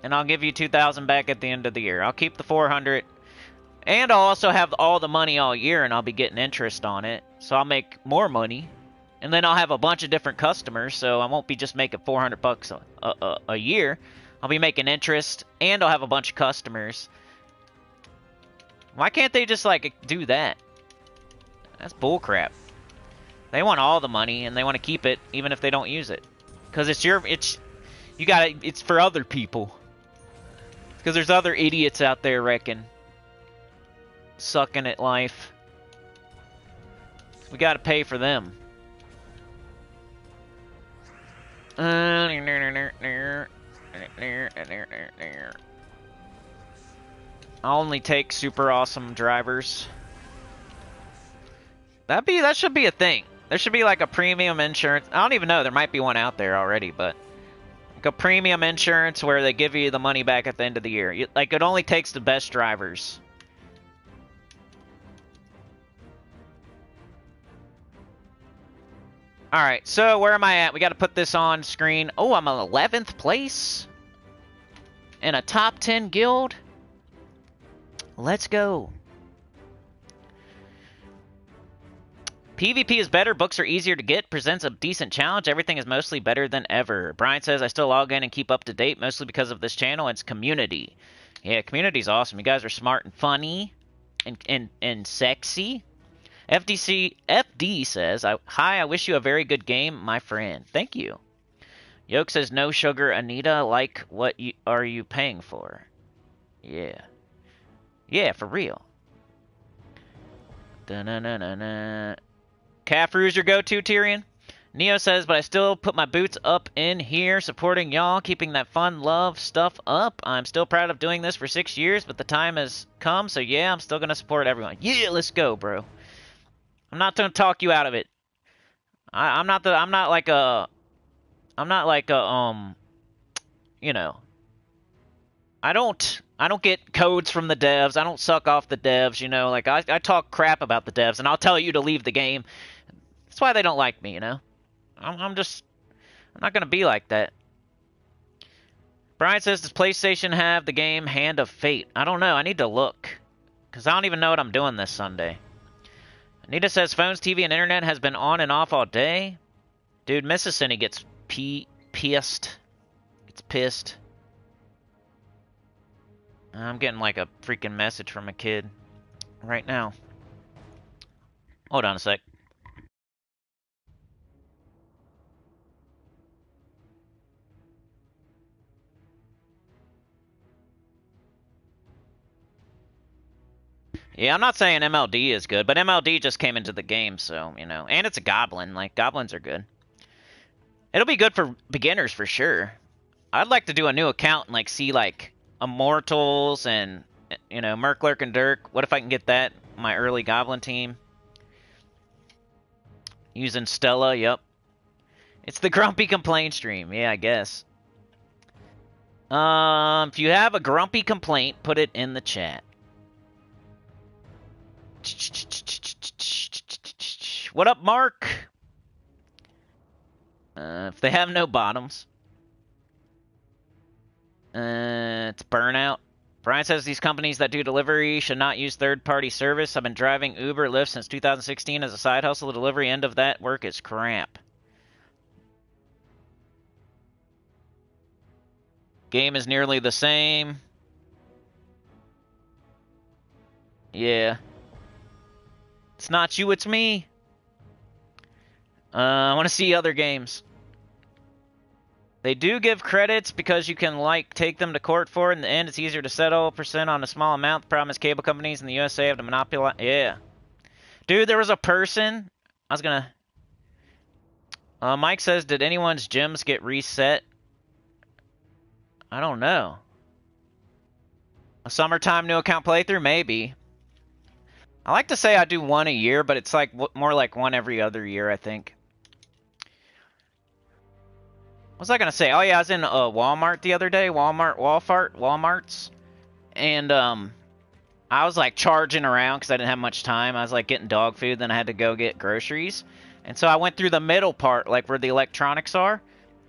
and I'll give you $2,000 back at the end of the year. I'll keep the 400, and I'll also have all the money all year, and I'll be getting interest on it, so I'll make more money. And then I'll have a bunch of different customers, so I won't be just making $400 a year. I'll be making interest, and I'll have a bunch of customers. Why can't they just, like, do that? That's bullcrap. They want all the money, and they want to keep it, even if they don't use it. Because it's for other people. Because there's other idiots out there, reckon. Sucking at life. We gotta pay for them. I only take super awesome drivers. That should be a thing. There should be like a premium insurance. I don't even know. There might be one out there already, but like a premium insurance where they give you the money back at the end of the year. Like it only takes the best drivers. Alright, so where am I at? We got to put this on screen. Oh, I'm in 11th place in a top 10 guild. Let's go. PvP is better, books are easier to get, presents a decent challenge, everything is mostly better than ever. Brian says, I still log in and keep up to date, mostly because of this channel and its community. Yeah, community's awesome. You guys are smart and funny and sexy. FD says, hi, I wish you a very good game, my friend. Thank you. Yoke says, no sugar, Anita, like what are you paying for? Yeah. Yeah, for real. Da-na-na-na-na. Caffrew's your go-to, Tyrion? Neo says, but I still put my boots up in here, supporting y'all, keeping that fun, love stuff up. I'm still proud of doing this for 6 years, but the time has come, so yeah, I'm still gonna support everyone. Yeah, let's go, bro. I'm not gonna talk you out of it. I'm not like a, you know, I don't get codes from the devs. I don't suck off the devs, you know. Like, I talk crap about the devs, and I'll tell you to leave the game. That's why they don't like me, you know. I'm not gonna be like that. Brian says, does PlayStation have the game Hand of Fate? I don't know. I need to look, because I don't even know what I'm doing this Sunday. Anita says, phones, TV, and internet has been on and off all day. Dude, Mrs. Cinny gets pissed. Gets pissed. I'm getting like a freaking message from a kid right now. Hold on a sec. Yeah, I'm not saying MLD is good, but MLD just came into the game, so, you know. And it's a goblin. Like, goblins are good. It'll be good for beginners for sure. I'd like to do a new account and like see like Immortals and Merklurk and Dirk. What if I can get that my early Goblin team using Stella? Yep, it's the Grumpy Complaint stream. Yeah, I guess. If you have a grumpy complaint, put it in the chat. What up, Mark? If they have no bottoms. It's burnout. Brian says these companies that do delivery should not use third-party service. I've been driving Uber, Lyft since 2016 as a side hustle. The delivery end of that work is crap. Game is nearly the same. Yeah. It's not you, it's me. I want to see other games. They do give credits because you can, like, take them to court for it. In the end, it's easier to settle % on a small amount. The problem is cable companies in the USA have to monopolize. Yeah. Dude, there was a person. I was gonna... Mike says, did anyone's gyms get reset? I don't know. A summertime new account playthrough? Maybe. I like to say I do one a year, but it's like more like one every other year, I think. What was I gonna say? Oh yeah, I was in Walmart the other day. Walmart's. And I was like charging around because I didn't have much time. I was like getting dog food, then I had to go get groceries. And so I went through the middle part, like where the electronics are.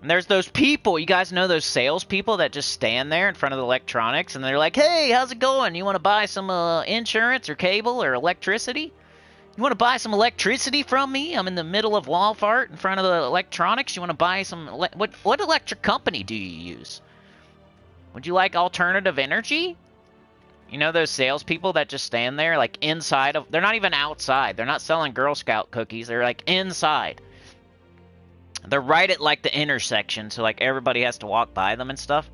And there's those people, you guys know those salespeople that just stand there in front of the electronics and they're like, hey, how's it going? You want to buy some insurance or cable or electricity? You want to buy some electricity from me? I'm in the middle of Walmart in front of the electronics. You want to buy some... What electric company do you use? Would you like alternative energy? You know those salespeople that just stand there like inside of... They're not even outside. They're not selling Girl Scout cookies. They're like inside. They're right at like the intersection, so like everybody has to walk by them and stuff.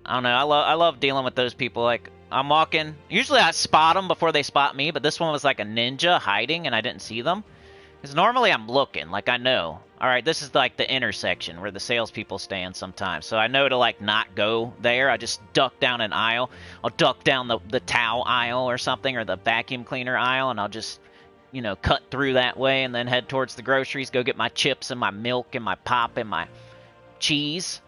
I don't know. I love dealing with those people. Like, I'm walking. Usually I spot them before they spot me, but this one was like a ninja hiding and I didn't see them. Because normally I'm looking, like I know. All right, this is like the intersection where the salespeople stand sometimes. So I know to like not go there. I just duck down an aisle. I'll duck down the towel aisle or something, or the vacuum cleaner aisle, and I'll just, cut through that way and then head towards the groceries, go get my chips and my milk and my pop and my cheese.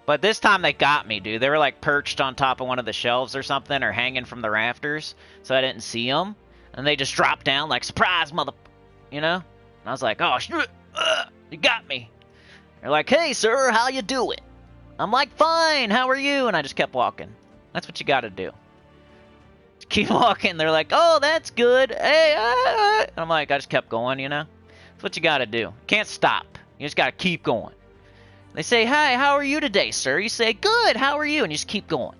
But this time they got me, dude. They were like perched on top of one of the shelves or something, or hanging from the rafters, so I didn't see them. And they just dropped down like, surprise, mother... And I was like, oh, you got me. They're like, hey, sir, how you doing? I'm like, fine, how are you? And I just kept walking. That's what you gotta do. Just keep walking. They're like, oh, that's good. Hey, I'm like, I just kept going, That's what you gotta do. Can't stop. You just gotta keep going. They say, hi, how are you today, sir? You say, good, how are you? And you just keep going.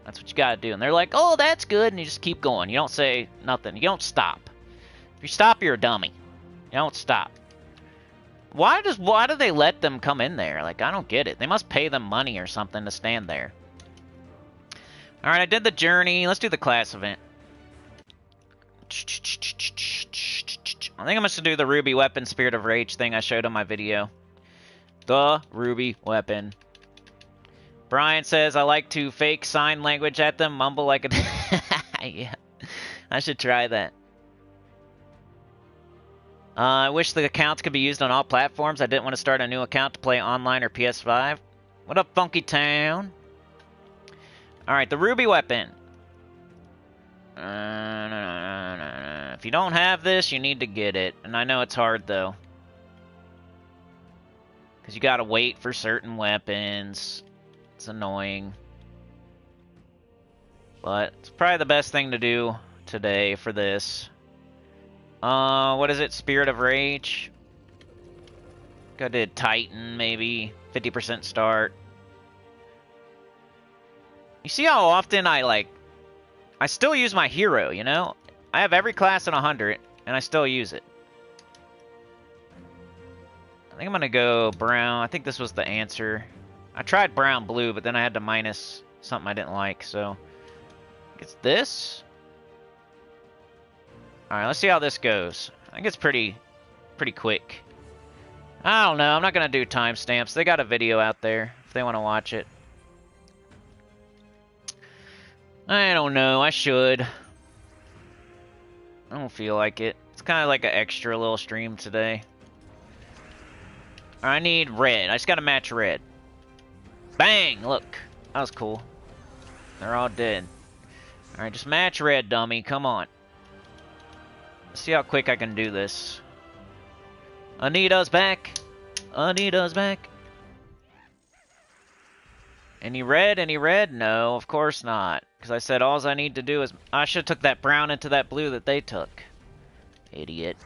That's what you gotta do. And they're like, oh, that's good. And you just keep going. You don't say nothing. You don't stop. If you stop, you're a dummy. You don't stop. Why do they let them come in there? Like, I don't get it. They must pay them money or something to stand there. Alright, I did the journey. Let's do the class event. I think I'm just gonna do the Ruby Weapon Spirit of Rage thing I showed on my video. The Ruby Weapon. Brian says, I like to fake sign language at them, mumble like a... Yeah, I should try that. I wish the accounts could be used on all platforms. I didn't want to start a new account to play online or PS5. What up, Funky Town? Alright, the Ruby Weapon. If you don't have this, you need to get it. And I know it's hard, though. Because you gotta wait for certain weapons. It's annoying. But it's probably the best thing to do today for this. What is it? Spirit of Rage? I did Titan, maybe. 50% start. You see how often I still use my hero, I have every class in 100, and I still use it. I think I'm gonna go brown. I think this was the answer. I tried brown blue, but then I had to minus something I didn't like, so it's this. Alright, let's see how this goes. I think it's pretty quick. I don't know. I'm not going to do timestamps. They got a video out there if they want to watch it. I don't know. I should. I don't feel like it. It's kind of like an extra little stream today. I need red. I just got to match red. Bang! Look. That was cool. They're all dead. Alright, just match red, dummy. Come on. Let's see how quick I can do this. Anita's back. Anita's back. Any red? Any red? No, of course not. Because I said all I need to do is... I should have took that brown into that blue that they took. Idiot.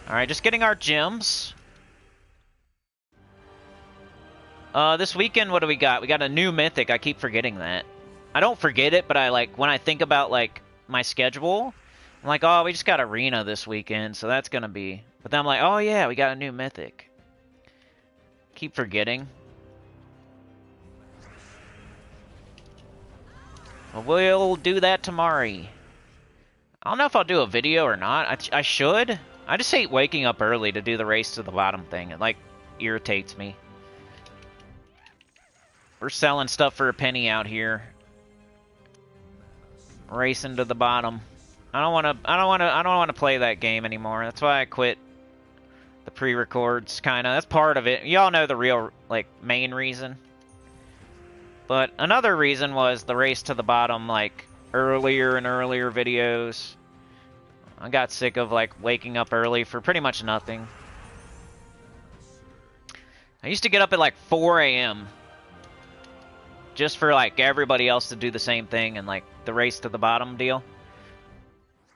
Alright, just getting our gems. This weekend, what do we got? We got a new mythic. I keep forgetting that. I don't forget it, but I like... When I think about, like, my schedule... I'm like, oh, we just got Arena this weekend, so that's gonna be... But then I'm like, oh yeah, we got a new mythic. Keep forgetting. Well, we'll do that tomorrow. I don't know if I'll do a video or not. I should. I just hate waking up early to do the race to the bottom thing. It, like, irritates me. We're selling stuff for a penny out here. Racing to the bottom. I don't want to play that game anymore. That's why I quit the pre-records, kind of. That's part of it. Y'all know the real, like, main reason. But another reason was the race to the bottom, like, earlier and earlier videos. I got sick of, like, waking up early for pretty much nothing. I used to get up at, like, 4 a.m. just for, like, everybody else to do the same thing and, like, the race to the bottom deal.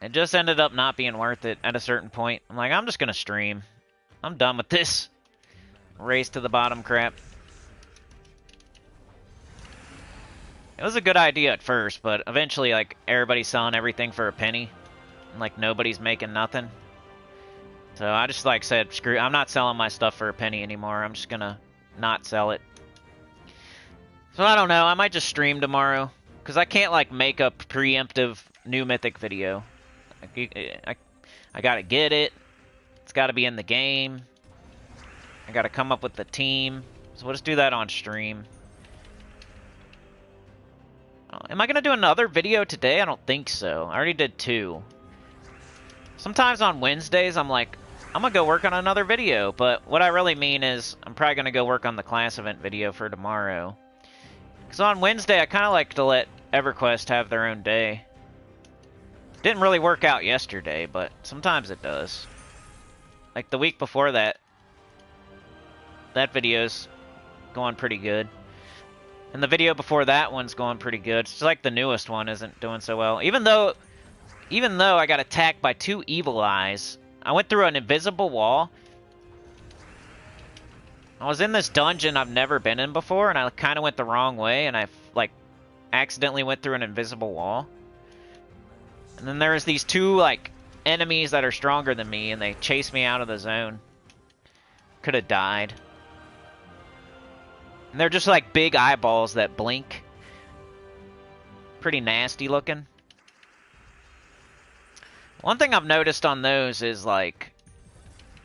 It just ended up not being worth it at a certain point. I'm like, I'm just gonna stream. I'm done with this race to the bottom crap. It was a good idea at first, but eventually, like, everybody's selling everything for a penny. And, like, nobody's making nothing. So I just, like, said, screw, I'm not selling my stuff for a penny anymore. I'm just gonna not sell it. So I don't know. I might just stream tomorrow. Because I can't, like, make a preemptive new mythic video. I gotta get it. It's gotta be in the game. I gotta come up with the team. So we'll just do that on stream. Am I gonna do another video today? I don't think so. I already did 2. Sometimes on Wednesdays, I'm like, I'm gonna go work on another video. But what I really mean is, I'm probably gonna go work on the class event video for tomorrow. Because on Wednesday, I kind of like to let EverQuest have their own day. Didn't really work out yesterday, but sometimes it does. Like the week before that, that video's going pretty good. And the video before that one's going pretty good. It's like the newest one isn't doing so well. Even though I got attacked by 2 evil eyes, I went through an invisible wall. I was in this dungeon I've never been in before, and I kind of went the wrong way, and I, like, accidentally went through an invisible wall. And then there's these 2, like, enemies that are stronger than me, and they chased me out of the zone. Could have died. And they're just, like, big eyeballs that blink. Pretty nasty looking. One thing I've noticed on those is, like,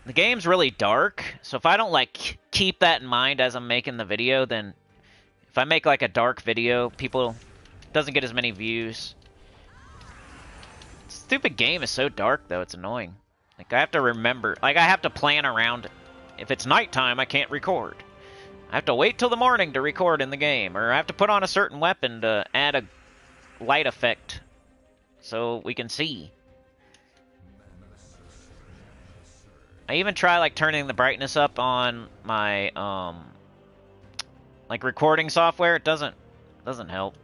the game's really dark, so if I don't, like, keep that in mind as I'm making the video, then if I make, like, a dark video, people doesn't get as many views. Stupid game is so dark, though. It's annoying. Like, I have to remember. Like, I have to plan around. If it's nighttime, I can't record. I have to wait till the morning to record in the game. Or I have to put on a certain weapon to add a light effect so we can see. I even try, like, turning the brightness up on my, like, recording software. It doesn't help.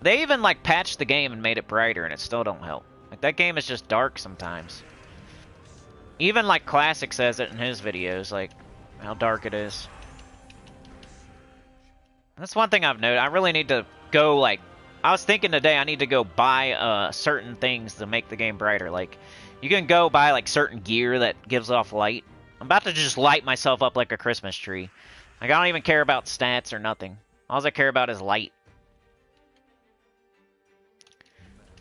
They even, like, patched the game and made it brighter, and it still don't help. Like, that game is just dark sometimes. Even, like, Classic says it in his videos, like, how dark it is. That's one thing I've noticed. I really need to go, like... I was thinking today I need to go buy certain things to make the game brighter. Like, you can go buy, like, certain gear that gives off light. I'm about to just light myself up like a Christmas tree. Like, I don't even care about stats or nothing. All I care about is light.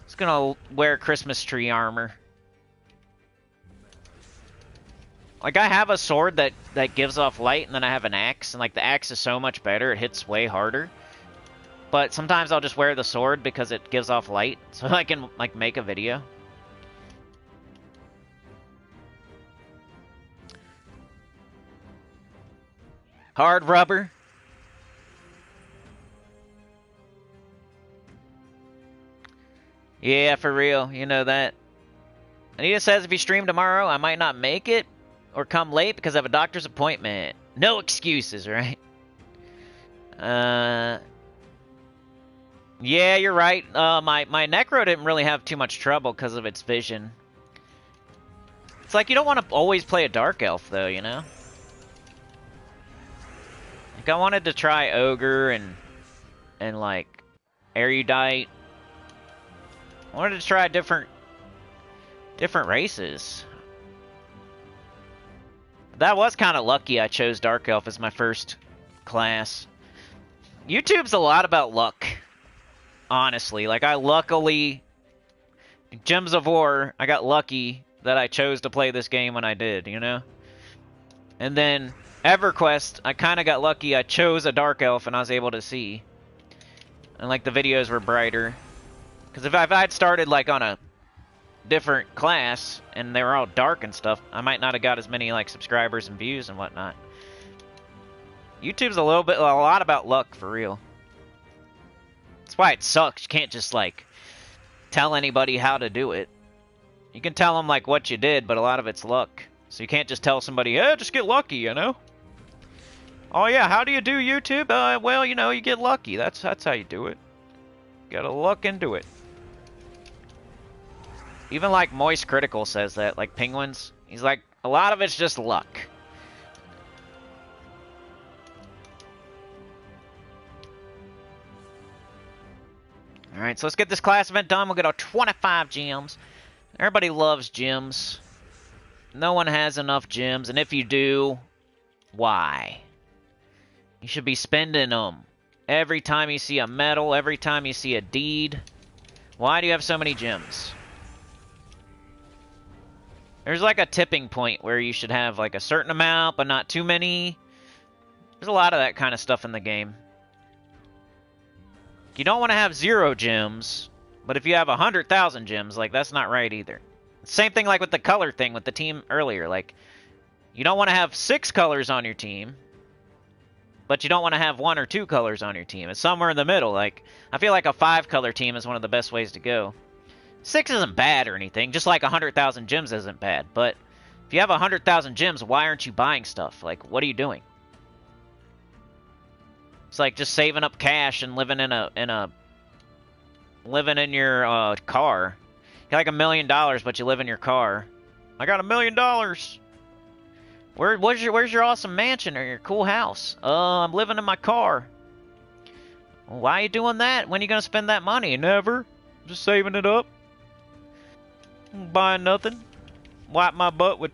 Just gonna wear Christmas tree armor. Like, I have a sword that gives off light, and then I have an axe, and, like, the axe is so much better. It hits way harder. But sometimes I'll just wear the sword because it gives off light, so I can, like, make a video. Hard rubber. Yeah, for real. You know that. Anita says if you stream tomorrow, I might not make it or come late because I have a doctor's appointment. No excuses, right? Yeah, you're right. My Necro didn't really have too much trouble because of its vision. It's like you don't want to always play a Dark Elf, though, you know? Like, I wanted to try Ogre and like, Erudite. I wanted to try different races. That was kind of lucky I chose Dark Elf as my first class. YouTube's a lot about luck, honestly. Like, I luckily... Gems of War, I got lucky that I chose to play this game when I did, you know? And then EverQuest, I kind of got lucky I chose a Dark Elf and I was able to see. And, like, the videos were brighter. Because if I'd started, like, on a different class and they were all dark and stuff, I might not have got as many, like, subscribers and views and whatnot. YouTube's a lot about luck, for real. That's why it sucks. You can't just, like, tell anybody how to do it. You can tell them, like, what you did, but a lot of it's luck. So you can't just tell somebody, hey, just get lucky, you know? Oh, yeah, how do you do YouTube? Well, you know, you get lucky. That's how you do it. You gotta luck into it. Even, like, Moist Critical says that, like, Penguins. He's like, a lot of it's just luck. Alright, so let's get this class event done. We'll get our 25 gems. Everybody loves gems. No one has enough gems, and if you do, why? You should be spending them. Every time you see a medal, every time you see a deed. Why do you have so many gems? There's like a tipping point where you should have like a certain amount, but not too many. There's a lot of that kind of stuff in the game. You don't want to have 0 gems, but if you have 100,000 gems, like, that's not right either. Same thing like with the color thing with the team earlier. Like, you don't want to have 6 colors on your team, but you don't want to have 1 or 2 colors on your team. It's somewhere in the middle. Like, I feel like a 5-color team is one of the best ways to go. 6 isn't bad or anything, just like 100,000 gems isn't bad. But if you have 100,000 gems, why aren't you buying stuff? Like, what are you doing? It's like just saving up cash and living in your car. You got like $1 million, but you live in your car. I got $1 million. Where's your awesome mansion or your cool house? I'm living in my car. Well, why are you doing that? When are you gonna spend that money? Never. Just saving it up. Buying nothing. Wipe my butt with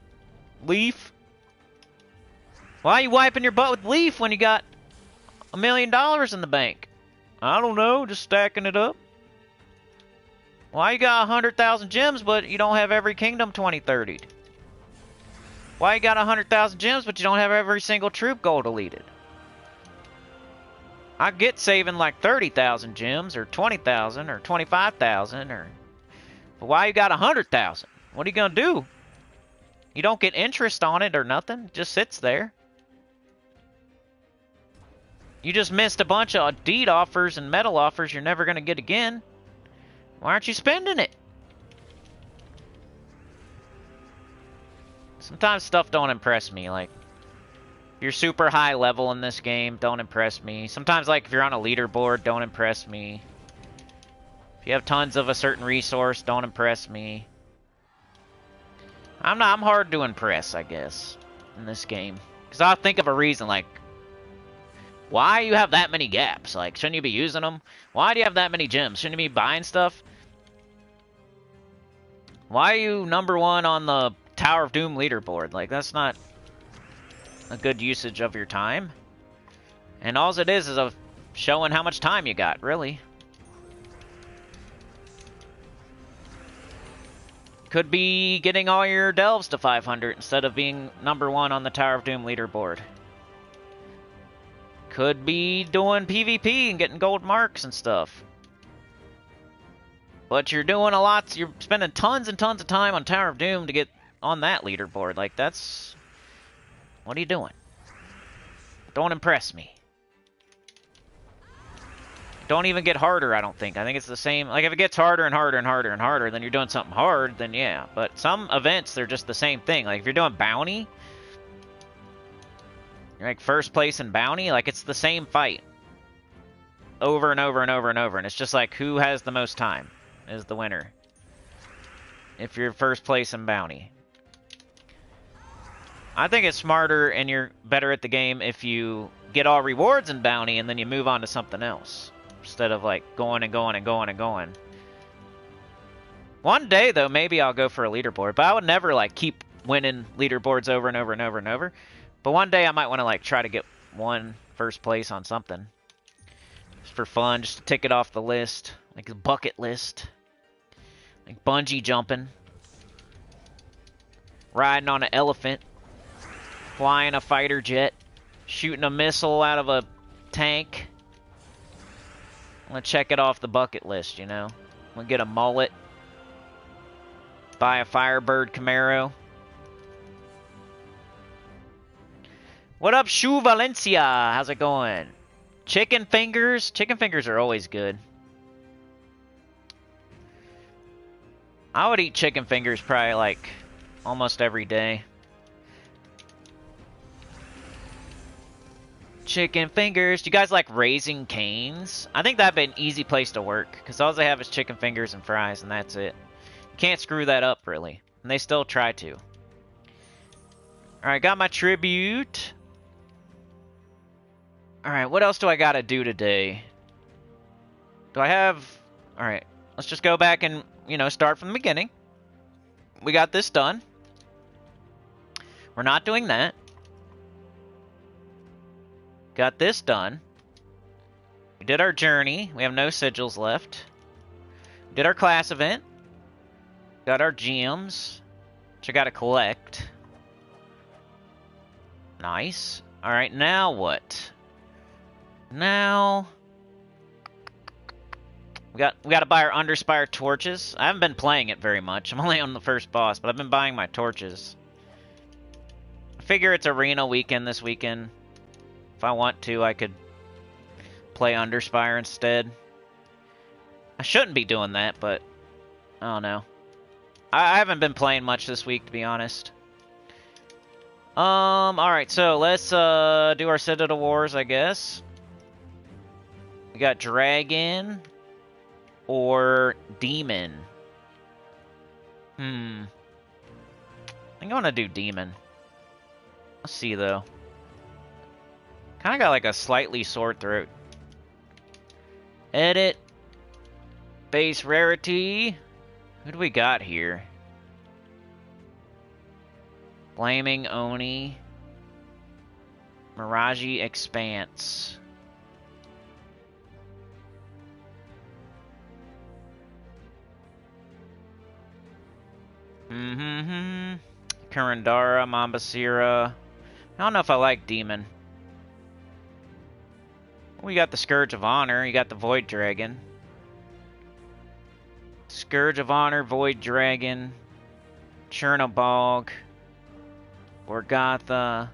Leaf. Why are you wiping your butt with Leaf when you got $1 million in the bank? I don't know, just stacking it up. Why you got 100,000 gems, but you don't have every kingdom 2030'd? Why you got 100,000 gems, but you don't have every single troop gold deleted? I get saving like 30,000 gems, or 20,000, or 25,000, or... But why you got 100,000? What are you gonna do? You don't get interest on it or nothing. It just sits there. You just missed a bunch of deed offers and medal offers you're never gonna get again. Why aren't you spending it? Sometimes stuff don't impress me, like, if you're super high level in this game, don't impress me. Sometimes, like, if you're on a leaderboard, don't impress me. If you have tons of a certain resource, don't impress me. I'm hard to impress, I guess, in this game. Because I'll think of a reason, like, why you have that many gaps? Like, shouldn't you be using them? Why do you have that many gems? Shouldn't you be buying stuff? Why are you #1 on the Tower of Doom leaderboard? Like, that's not a good usage of your time. And all it is of showing how much time you got, really. Could be getting all your delves to 500 instead of being #1 on the Tower of Doom leaderboard. Could be doing PvP and getting gold marks and stuff. But you're doing you're spending tons and tons of time on Tower of Doom to get on that leaderboard. Like, that's... What are you doing? Don't impress me. Don't even get harder, I don't think. I think it's the same. Like, if it gets harder and harder and harder and harder, then you're doing something hard, then yeah. But some events, they're just the same thing. Like, if you're doing Bounty, you're like first place in Bounty, like, it's the same fight. Over and over and over and over. And it's just like, who has the most time is the winner. If you're first place in Bounty. I think it's smarter and you're better at the game if you get all rewards in Bounty and then you move on to something else. Instead of, like, going and going and going and going. One day, though, maybe I'll go for a leaderboard. But I would never, like, keep winning leaderboards over and over and over and over. But one day I might want to, like, try to get one first place on something. Just for fun, just to tick it off the list. Like a bucket list. Like bungee jumping. Riding on an elephant. Flying a fighter jet. Shooting a missile out of a tank. I'm gonna check it off the bucket list, you know. I'm gonna get a mullet. Buy a Firebird Camaro. What up, Shu Valencia? How's it going? Chicken fingers? Chicken fingers are always good. I would eat chicken fingers probably like almost every day. Chicken fingers. Do you guys like Raising Cane's? I think that'd be an easy place to work, because all they have is chicken fingers and fries, and that's it. You can't screw that up, really. And they still try to. Alright, got my tribute. Alright, what else do I gotta do today? Do I have... Alright, let's just go back and, you know, start from the beginning. We got this done. We're not doing that. Got this done. We did our journey. We have no sigils left. We did our class event. Got our gems, which I gotta collect. Nice. Alright, now what? Now... We gotta buy our Underspire torches. I haven't been playing it very much. I'm only on the first boss, but I've been buying my torches. I figure it's arena weekend this weekend. If I want to, I could play Underspire instead. I shouldn't be doing that, but I don't know. I haven't been playing much this week, to be honest. Alright, so let's do our Citadel Wars, I guess. We got Dragon or Demon. I think I want to do Demon. Let's see, though. Kind of got like a slightly sore throat. Edit. Base rarity. Who do we got here? Flaming Oni. Mirage Expanse. Kurandara, Mambasira. I don't know if I like Demon. We got the Scourge of Honor. You got the Void Dragon. Scourge of Honor, Void Dragon, Chernobog, Orgatha,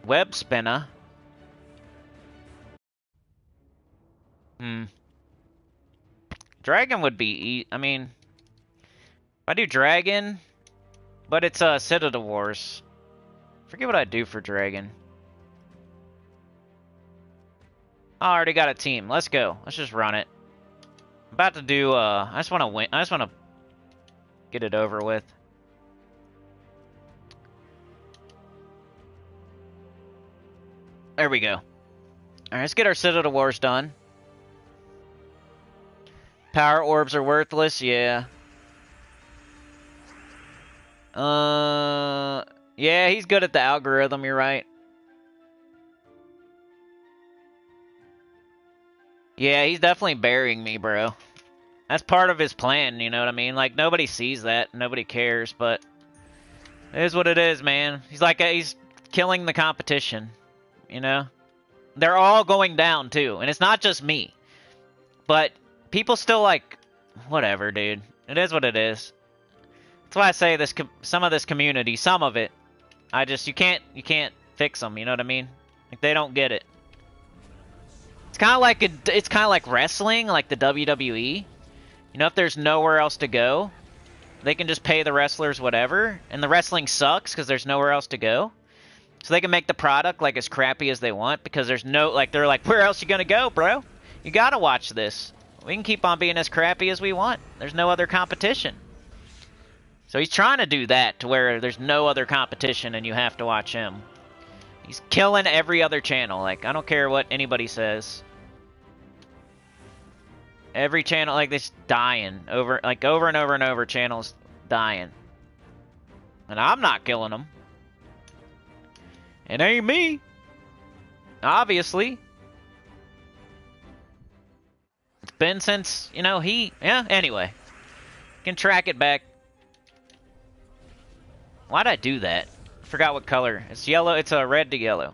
Web Spinner. Dragon would be... I mean... If I do Dragon... But it's Citadel Wars. Forget what I do for Dragon. I already got a team. Let's go. Let's just run it. I'm about to do... I just want to win. I just want to get it over with. There we go. Alright, let's get our Citadel Wars done. Power orbs are worthless, yeah. Yeah, he's good at the algorithm, you're right. Yeah, he's definitely burying me, bro. That's part of his plan, you know what I mean? Like, nobody sees that. Nobody cares, but it is what it is, man. He's killing the competition, you know? They're all going down, too. And it's not just me. But people still, like, whatever, dude. It is what it is. That's why I say some of this community, some of it, you can't fix them, you know what I mean? Like, they don't get it. It's kind of like wrestling, like the WWE. You know, if there's nowhere else to go, they can just pay the wrestlers whatever, and the wrestling sucks because there's nowhere else to go. So they can make the product like as crappy as they want because there's no, like, they're like, where else you gonna go, bro? You gotta watch this. We can keep on being as crappy as we want. There's no other competition. So he's trying to do that to where there's no other competition and you have to watch him. He's killing every other channel. Like, I don't care what anybody says. Every channel, like, this dying over and over and over. Channels dying, and I'm not killing them. It ain't me, obviously. It's been since, you know, yeah. Anyway, can track it back. Why'd I do that? I forgot what color. It's yellow. It's a red to yellow.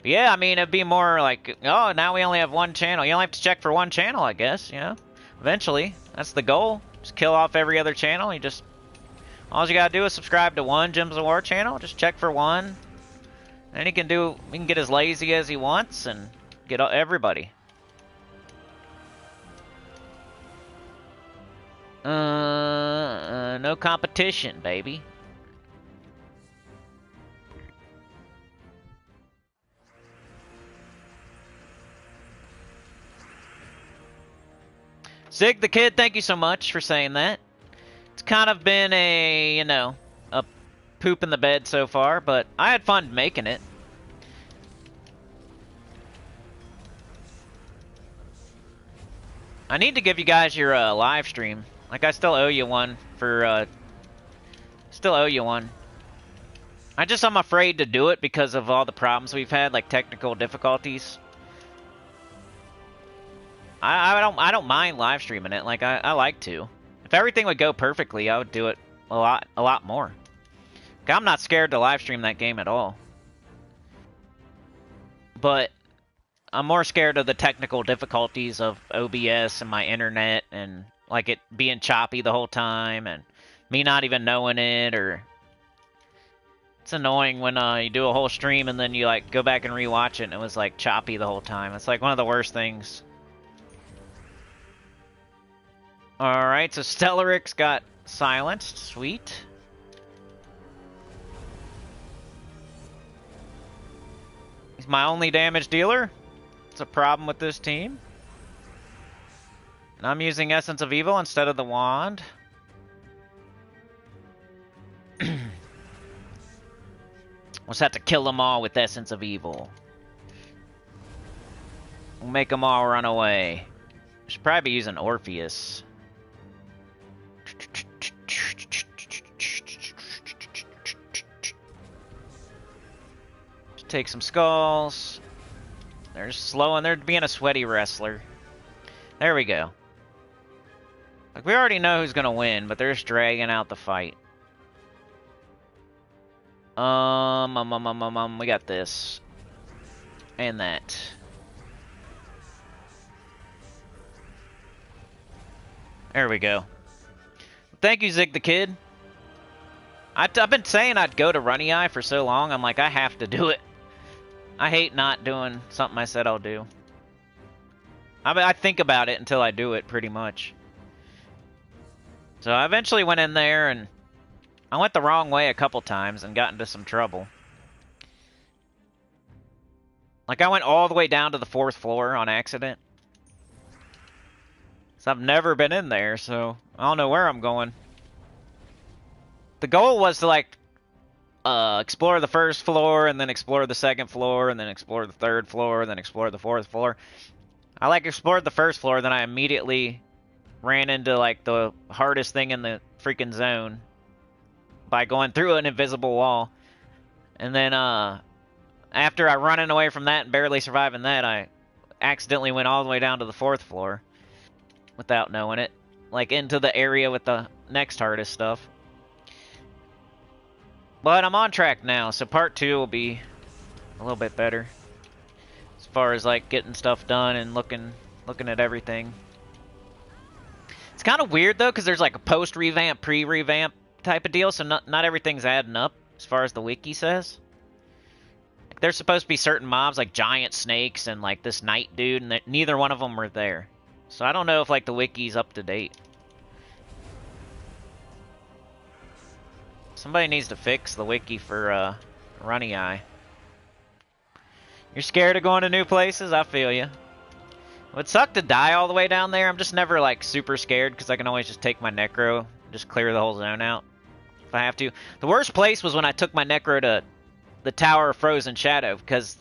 But yeah, I mean, it'd be more like, oh, now we only have one channel. You only have to check for one channel, I guess, you know? Eventually. That's the goal. Just kill off every other channel. All you gotta do is subscribe to one Gems of War channel. Just check for one. And he can get as lazy as he wants and get everybody. No competition, baby. Zig the Kid, thank you so much for saying that. It's kind of been a, you know, a poop in the bed so far, but I had fun making it. I need to give you guys your live stream. Like, I still owe you one for, still owe you one. I'm afraid to do it because of all the problems we've had, like technical difficulties. I don't mind live streaming it. Like, I like to. If everything would go perfectly, I would do it a lot more. I'm not scared to live stream that game at all. But I'm more scared of the technical difficulties of OBS and my internet and like it being choppy the whole time and me not even knowing it. Or it's annoying when you do a whole stream and then you like go back and rewatch it and it was like choppy the whole time. It's like one of the worst things. Alright, so Stellarix got silenced. Sweet. He's my only damage dealer. It's a problem with this team. And I'm using Essence of Evil instead of the wand. We'll just have to kill them all with Essence of Evil. We'll make them all run away. Should probably be using Orpheus. Just take some skulls. They're slow and they're being a sweaty wrestler. There we go. Like, we already know who's gonna win, but they're just dragging out the fight. We got this. And that. There we go. Thank you, Zig the Kid. I've been saying I'd go to Runny Eye for so long, I'm like, I have to do it. I hate not doing something I said I'll do. I think about it until I do it, pretty much. So I eventually went in there, and I went the wrong way a couple times and got into some trouble. Like, I went all the way down to the 4th floor on accident. So I've never been in there, so I don't know where I'm going. The goal was to, like, explore the 1st floor, and then explore the 2nd floor, and then explore the 3rd floor, and then explore the 4th floor. I, like, explored the 1st floor, then I immediately ran into, like, the hardest thing in the freaking zone by going through an invisible wall. And then, after I running away from that and barely surviving that, I accidentally went all the way down to the 4th floor. without knowing it. Like, into the area with the next hardest stuff. But I'm on track now, so part 2 will be a little bit better. As far as, like, getting stuff done and looking at everything. It's kind of weird, though, because there's, like, a post-revamp, pre-revamp type of deal, so not everything's adding up, as far as the wiki says. Like, there's supposed to be certain mobs, like giant snakes and, like, this knight dude, and neither one of them were there. So I don't know if, like, the wiki's up to date. Somebody needs to fix the wiki for, Runny Eye. You're scared of going to new places? I feel you. It would suck to die all the way down there. I'm just never, like, super scared, because I can always just take my Necro and just clear the whole zone out if I have to. The worst place was when I took my Necro to the Tower of Frozen Shadow, because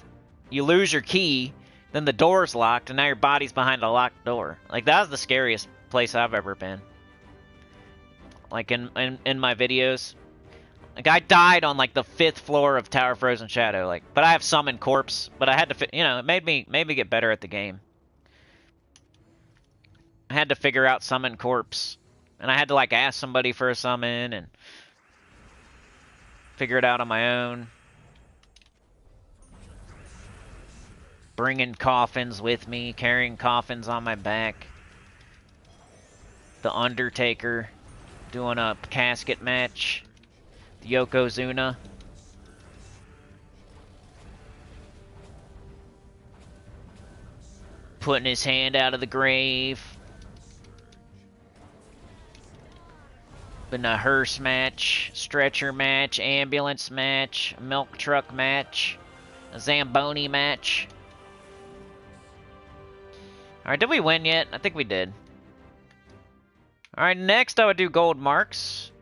you lose your key, then the door's locked, and now your body's behind a locked door. Like, that was the scariest place I've ever been. Like, in my videos. Like, I died on, like, the 5th floor of Tower of Frozen Shadow. Like, but I have Summon Corpse, but I had to, you know, it made me get better at the game. I had to figure out Summon Corpse. And I had to, like, ask somebody for a summon and figure it out on my own. Bringing coffins with me, carrying coffins on my back. The Undertaker doing a casket match. The Yokozuna. Putting his hand out of the grave. Been a hearse match, stretcher match, ambulance match, milk truck match, a Zamboni match. Alright, did we win yet? I think we did. Alright, next I would do gold marks.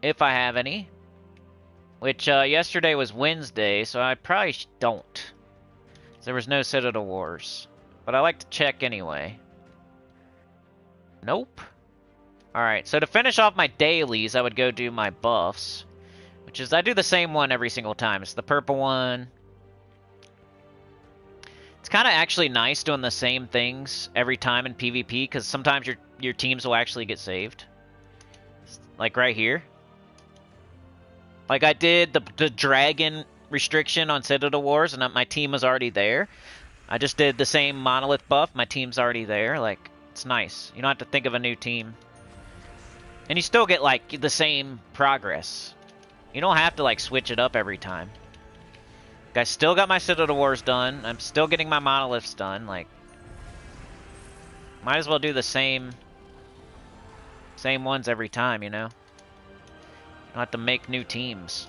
If I have any. Which, yesterday was Wednesday, so I probably don't. There was no Citadel Wars. But I like to check anyway. Nope. Alright, so to finish off my dailies, I would go do my buffs. Which is, I do the same one every single time. It's the purple one. It's kind of actually nice doing the same things every time in PvP, because sometimes your teams will actually get saved. Like right here. Like I did the dragon restriction on Citadel Wars, and my team was already there. I just did the same monolith buff, my team's already there. Like, it's nice. You don't have to think of a new team. And you still get, like, the same progress. You don't have to, like, switch it up every time. I still got my Citadel Wars done. I'm still getting my monoliths done. Like, might as well do the same ones every time, you know? You don't have to make new teams.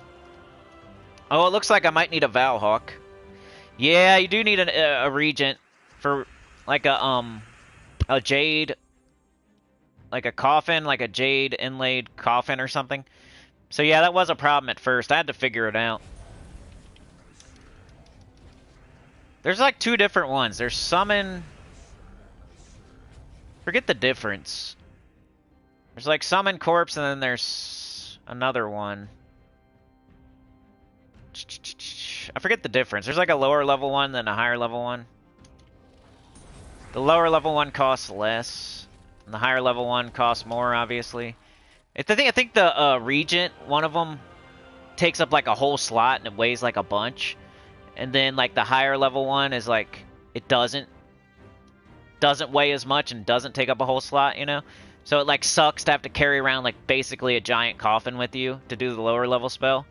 Oh, it looks like I might need a Valhawk. Yeah, you do need a regent for, like, a jade, like a coffin, like a jade inlaid coffin or something. So yeah, that was a problem at first. I had to figure it out. There's like 2 different ones. There's summon... Forget the difference. There's like summon corpse and then there's another one. I forget the difference. There's like a lower level one than a higher level one. The lower level one costs less. And the higher level one costs more, obviously. I think the regent, one of them, takes up like a whole slot and it weighs like a bunch. And then like the higher level one is like, it doesn't weigh as much and doesn't take up a whole slot, you know? So it like sucks to have to carry around like basically a giant coffin with you to do the lower level spell.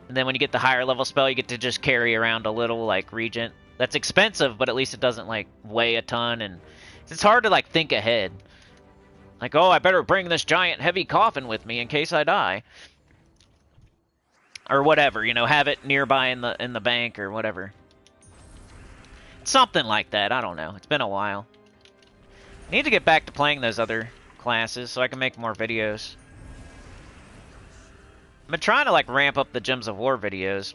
And then when you get the higher level spell, you get to just carry around a little like regent. That's expensive, but at least it doesn't like weigh a ton, and it's hard to like think ahead. Like, oh, I better bring this giant heavy coffin with me in case I die. Or whatever, you know, have it nearby in the bank or whatever. Something like that, I don't know. It's been a while. I need to get back to playing those other classes so I can make more videos. I've been trying to like ramp up the Gems of War videos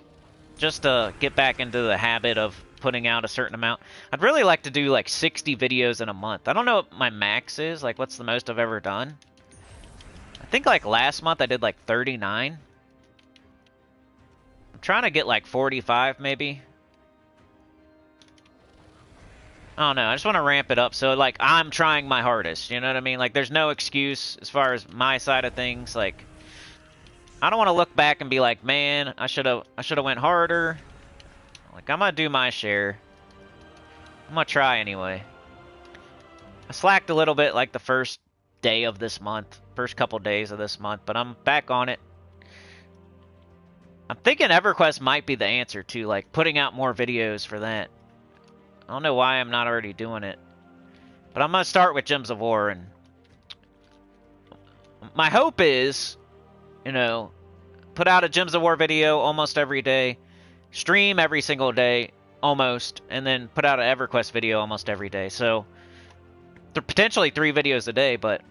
just to get back into the habit of putting out a certain amount. I'd really like to do like 60 videos in a month. I don't know what my max is, like what's the most I've ever done. I think like last month I did like 39. I'm trying to get like 45 maybe. I don't know. I just want to ramp it up so like I'm trying my hardest. You know what I mean? Like there's no excuse as far as my side of things. Like I don't want to look back and be like, man, I should have went harder. Like I'm gonna do my share. I'm gonna try anyway. I slacked a little bit like the first day of this month, first couple days of this month, but I'm back on it. I'm thinking EverQuest might be the answer to like putting out more videos for that. I don't know why I'm not already doing it. But I'm going to start with Gems of War. And my hope is, you know, put out a Gems of War video almost every day. Stream every single day, almost. And then put out an EverQuest video almost every day. So, potentially 3 videos a day, but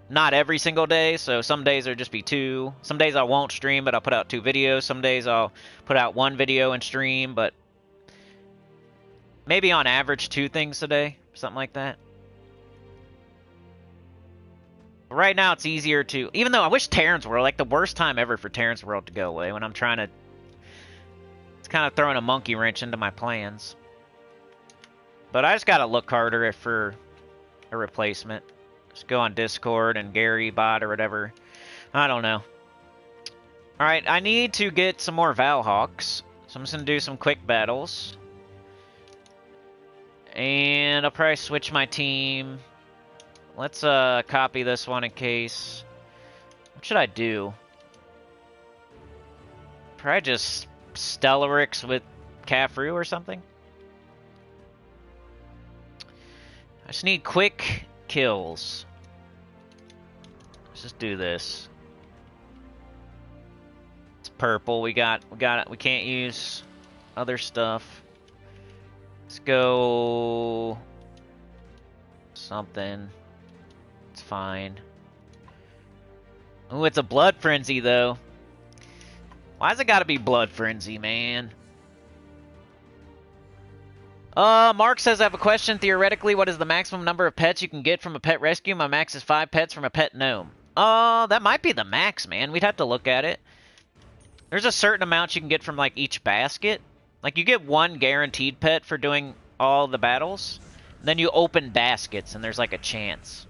not every single day. So some days there'll just be 2. Some days I won't stream, but I'll put out 2 videos. Some days I'll put out 1 video and stream, but maybe on average 2 things a day, something like that. But right now it's easier to, even though I wish Terran's World, like the worst time ever for Terran's World to go away when I'm trying to, it's kind of throwing a monkey wrench into my plans. But I just gotta look harder for a replacement. Just go on Discord and Gary bot or whatever. I don't know. Alright, I need to get some more Valhawks. So I'm just gonna do some quick battles. And I'll probably switch my team. Let's copy this one in case. What should I do? Probably just Stellarix with Caffrey or something. I just need quick kills. Let's just do this. It's purple. We got it. We can't use other stuff. Let's go something. It's fine. Ooh, it's a blood frenzy though. Why's it gotta be blood frenzy, man? Mark says, I have a question. Theoretically, what is the maximum number of pets you can get from a pet rescue? My max is 5 pets from a pet gnome. That might be the max, man. We'd have to look at it. There's a certain amount you can get from, like, each basket. Like, you get 1 guaranteed pet for doing all the battles. Then you open baskets, and there's, like, a chance.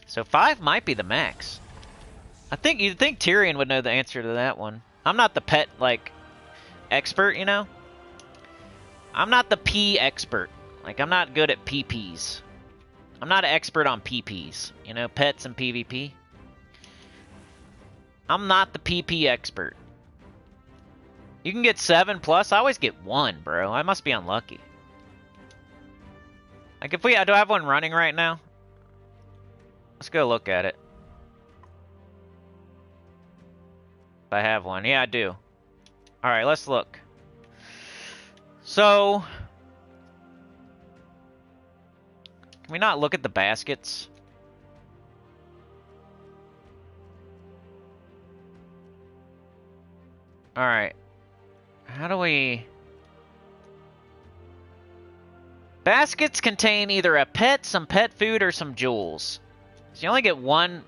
So 5 might be the max. You'd think Tyrion would know the answer to that one. I'm not the pet, like, expert, you know? I'm not the P expert. Like, I'm not good at PPs. I'm not an expert on PPs. You know, pets and PvP. I'm not the PP expert. You can get 7 plus. I always get 1, bro. I must be unlucky. Like, do I have one running right now? Let's go look at it. If I have one. Yeah, I do. Alright, let's look. So, can we not look at the baskets? Alright. How do we... Baskets contain either a pet, some pet food, or some jewels. So you only get 1...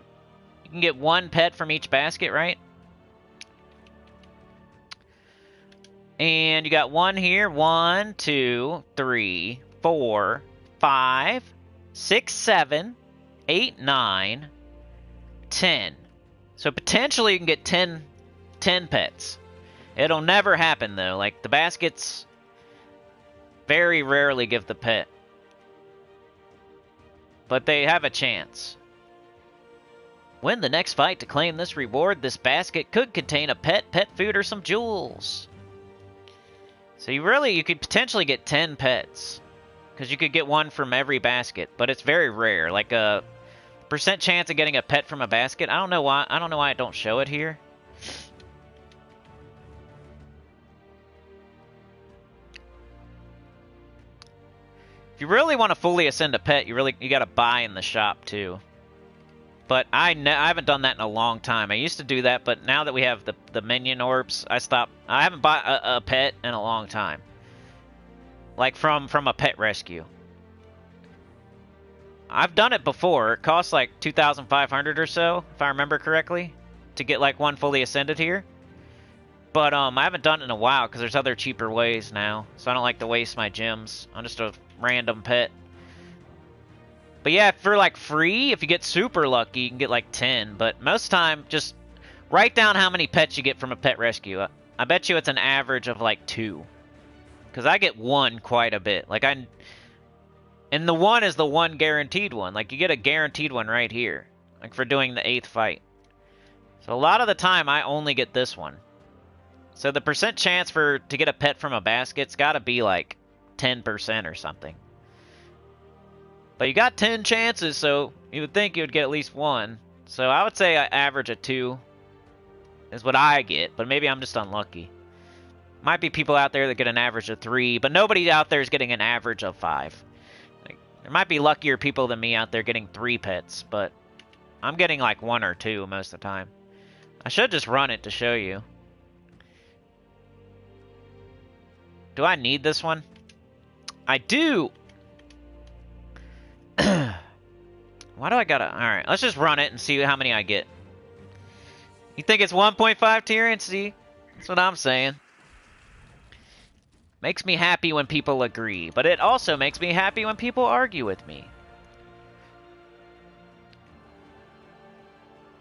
You can get 1 pet from each basket, right? And you got 1 here. 1, 2, 3, 4, 5, 6, 7, 8, 9, 10. So potentially you can get 10 pets. It'll never happen, though. Like, the baskets very rarely give the pet. But they have a chance. Win the next fight to claim this reward. This basket could contain a pet food, or some jewels. So you could potentially get 10 pets. Because you could get 1 from every basket. But it's very rare. Like a percent chance of getting a pet from a basket. I don't know why I don't show it here. If you really want to fully ascend a pet, you gotta buy in the shop too. But I haven't done that in a long time. I used to do that, but now that we have the minion orbs, I stopped. I haven't bought a pet in a long time. Like from a pet rescue. I've done it before. It costs like 2,500 or so, if I remember correctly, to get like 1 fully ascended here. But I haven't done it in a while because there's other cheaper ways now. So I don't like to waste my gems on just a random pet. But yeah, for like free, if you get super lucky, you can get like 10. But most time, just write down how many pets you get from a pet rescue. I bet you it's an average of like 2. Because I get 1 quite a bit. And the 1 is the 1 guaranteed one. Like, you get a guaranteed one right here. Like, for doing the 8th fight. So a lot of the time, I only get this one. So the percent chance to get a pet from a basket's got to be like 10% or something. But you got 10 chances, so you would think you would get at least 1. So I would say I average a 2 is what I get, but maybe I'm just unlucky. Might be people out there that get an average of 3, but nobody out there is getting an average of 5. Like, there might be luckier people than me out there getting 3 pets, but I'm getting like 1 or 2 most of the time. I should just run it to show you. Do I need this one? I do! Why do I gotta... Alright, let's just run it and see how many I get. You think it's 1.5 tier and see? That's what I'm saying. Makes me happy when people agree, but it also makes me happy when people argue with me.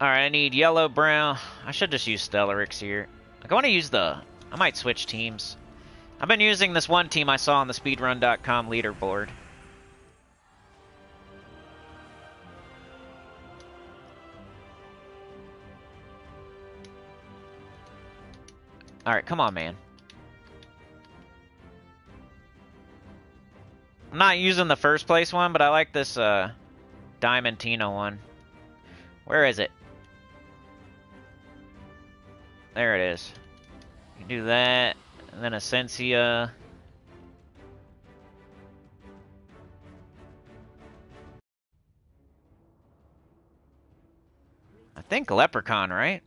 Alright, I need yellow, brown. I should just use Stellarix here. Like, I want to use the... I might switch teams. I've been using this one team I saw on the speedrun.com leaderboard. Alright, come on, man. I'm not using the first place one, but I like this Diamantina one. Where is it? There it is. You do that, and then Essentia. I think Leprechaun, right?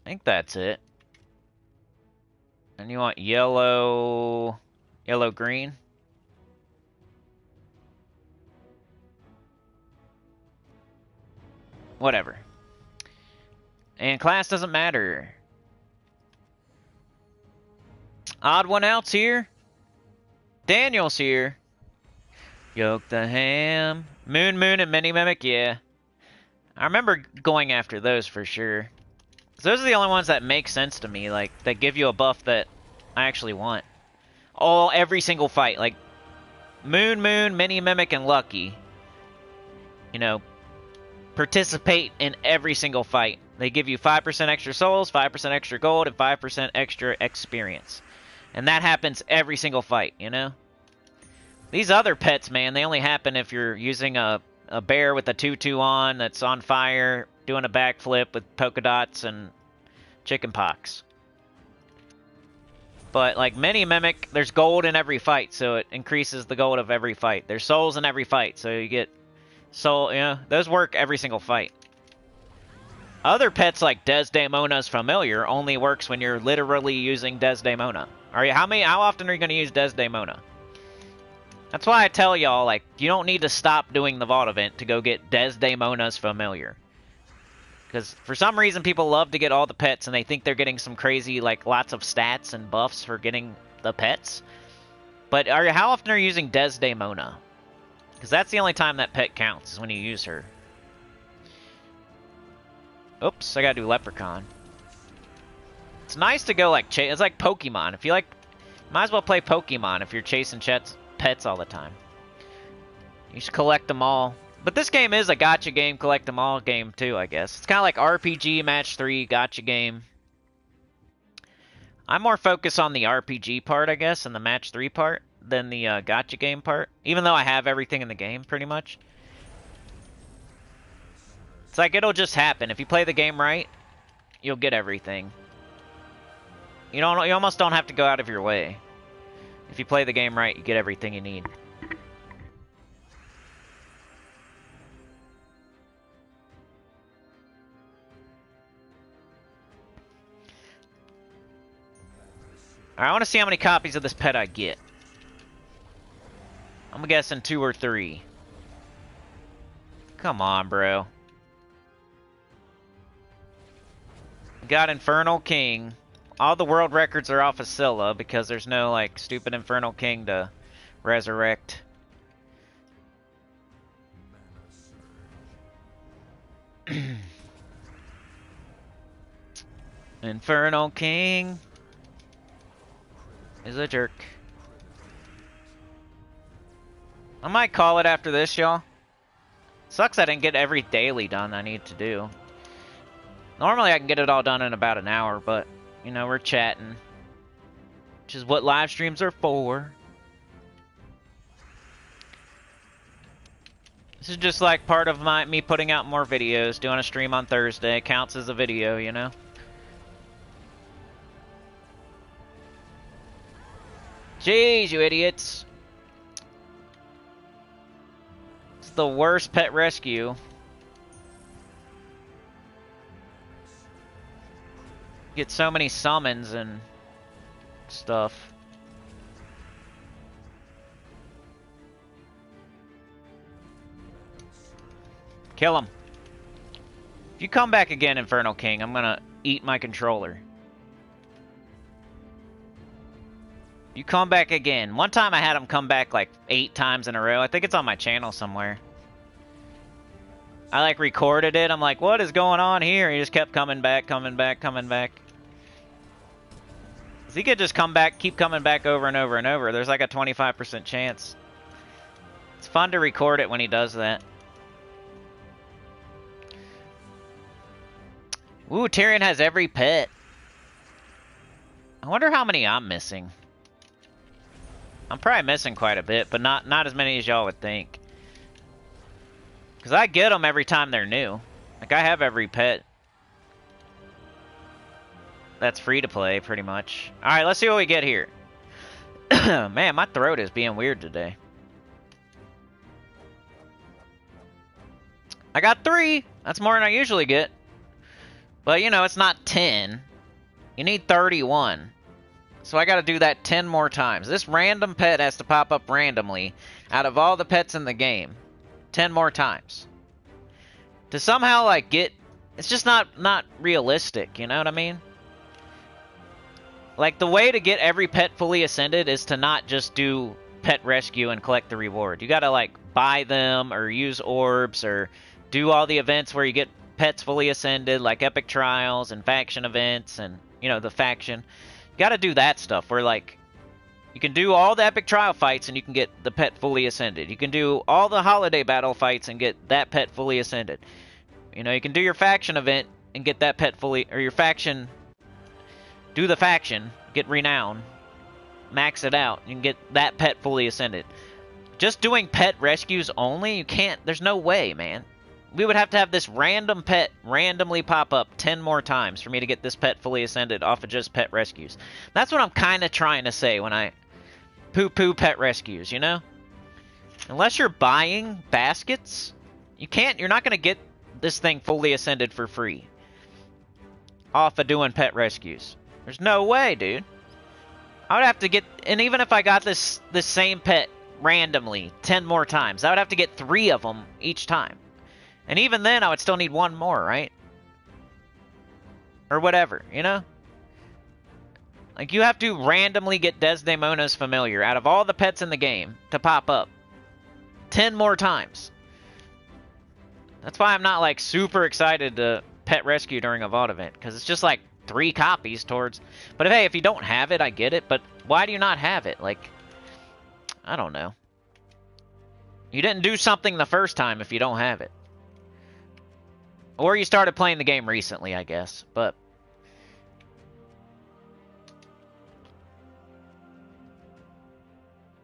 I think that's it. And you want yellow, green? Whatever. And class doesn't matter. Odd one out's here. Daniel's here. Yoke the ham. Moon, and Mini Mimic, yeah. I remember going after those for sure. So those are the only ones that make sense to me, like, that give you a buff that I actually want. Every single fight, like, Moon, Mini Mimic, and Lucky. You know, participate in every single fight. They give you 5% extra souls, 5% extra gold, and 5% extra experience. And that happens every single fight, you know? These other pets, man, they only happen if you're using a bear with a 2/2 on that's on fire, doing a backflip with polka dots and chickenpox. But, like, Mini Mimic, there's gold in every fight, so it increases the gold of every fight. There's souls in every fight, so you get soul, you know, those work every single fight. Other pets like Desdemona's Familiar only works when you're literally using Desdemona. How often are you going to use Desdemona? That's why I tell y'all, like, you don't need to stop doing the Vault event to go get Desdemona's Familiar. Because for some reason people love to get all the pets and they think they're getting some crazy, like, lots of stats and buffs for getting the pets. But how often are you using Desdemona? Because that's the only time that pet counts, is when you use her. Oops, I gotta do Leprechaun. It's nice to go, like, it's like Pokemon. If you like, might as well play Pokemon if you're chasing pets all the time. You should collect them all. But this game is a gacha game, collect them all game too, I guess. It's kind of like RPG Match 3 gacha game. I'm more focused on the RPG part, I guess, and the Match 3 part than the gacha game part. Even though I have everything in the game, pretty much. It's like it'll just happen. If you play the game right, you'll get everything. You almost don't have to go out of your way. If you play the game right, you get everything you need. Alright, I want to see how many copies of this pet I get. I'm guessing 2 or 3. Come on, bro. Got Infernal King. All the world records are off of Scylla because there's no, like, stupid Infernal King to resurrect. Infernal King is a jerk. I might call it after this, y'all. Sucks I didn't get every daily done I need to do. Normally I can get it all done in about an hour, but, you know, we're chatting. Which is what live streams are for. This is just like part of me putting out more videos. Doing a stream on Thursday counts as a video, you know? Jeez, you idiots. It's the worst pet rescue. Get so many summons and stuff. Kill him. If you come back again, Infernal King, I'm gonna eat my controller. You come back again. One time I had him come back like 8 times in a row. I think it's on my channel somewhere. I like recorded it. I'm like, what is going on here? He just kept coming back, coming back, coming back. He could just come back, keep coming back over and over and over. There's like a 25% chance. It's fun to record it when he does that. Ooh, Tyrion has every pet. I wonder how many I'm missing. I'm probably missing quite a bit, but not as many as y'all would think. Because I get them every time they're new. Like, I have every pet. That's free to play, pretty much. Alright, let's see what we get here. Man, my throat is being weird today. I got 3! That's more than I usually get. But, you know, it's not 10. You need 31. So I gotta do that 10 more times. This random pet has to pop up randomly out of all the pets in the game. 10 more times. To somehow, like, get... It's just not realistic, you know what I mean? Like, the way to get every pet fully ascended is to not just do pet rescue and collect the reward. You gotta, like, buy them or use orbs or do all the events where you get pets fully ascended, like epic trials and faction events and, you know, the faction. You gotta do that stuff where, like, you can do all the epic trial fights and you can get the pet fully ascended. You can do all the holiday battle fights and get that pet fully ascended. You know, you can do your faction event and get that pet fully, or your faction, do the faction, get renown, max it out, and get that pet fully ascended. Just doing pet rescues only, you can't, there's no way, man. We would have to have this random pet randomly pop up 10 more times for me to get this pet fully ascended off of just pet rescues. That's what I'm kind of trying to say when I poo-poo pet rescues, you know? Unless you're buying baskets, you're not going to get this thing fully ascended for free off of doing pet rescues. There's no way, dude. I would have to get, and even if I got this same pet randomly 10 more times, I would have to get 3 of them each time. And even then, I would still need 1 more, right? Or whatever, you know? Like, you have to randomly get Desdemona's Familiar out of all the pets in the game to pop up 10 more times. That's why I'm not, like, super excited to pet rescue during a VOD event, because it's just, like, 3 copies towards... But hey, if you don't have it, I get it, but why do you not have it? Like, I don't know. You didn't do something the first time if you don't have it. Or you started playing the game recently, I guess, but...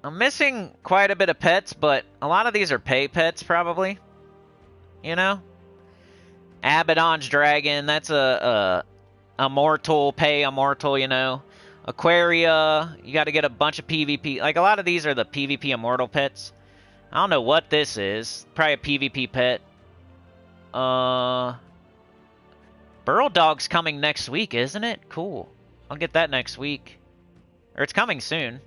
I'm missing quite a bit of pets, but a lot of these are pay pets, probably. You know? Abaddon's Dragon, that's a immortal, pay immortal, you know? Aquaria, you gotta get a bunch of PvP. Like, a lot of these are the PvP immortal pets. I don't know what this is. Probably a PvP pet. Burrow Dog's coming next week, isn't it? Cool. I'll get that next week. Or it's coming soon.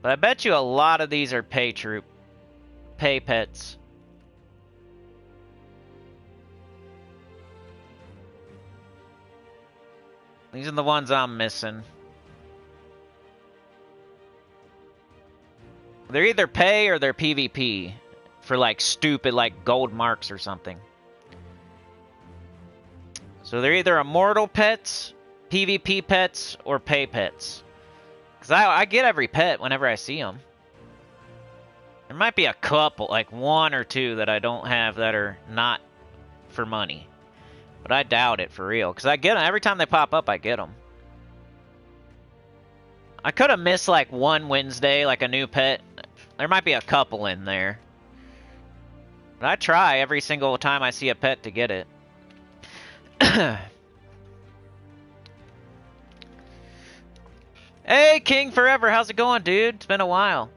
But I bet you a lot of these are pay pets. These are the ones I'm missing. They're either pay or they're PvP for like stupid like gold marks or something. So they're either immortal pets, PvP pets, or pay pets. Because I get every pet whenever I see them. There might be a couple, like one or two that I don't have that are not for money. But I doubt it for real. Because I get them. Every time they pop up, I get them. I could have missed like one Wednesday, like a new pet. There might be a couple in there. But I try every single time I see a pet to get it. Hey, King Forever, how's it going, dude? It's been a while.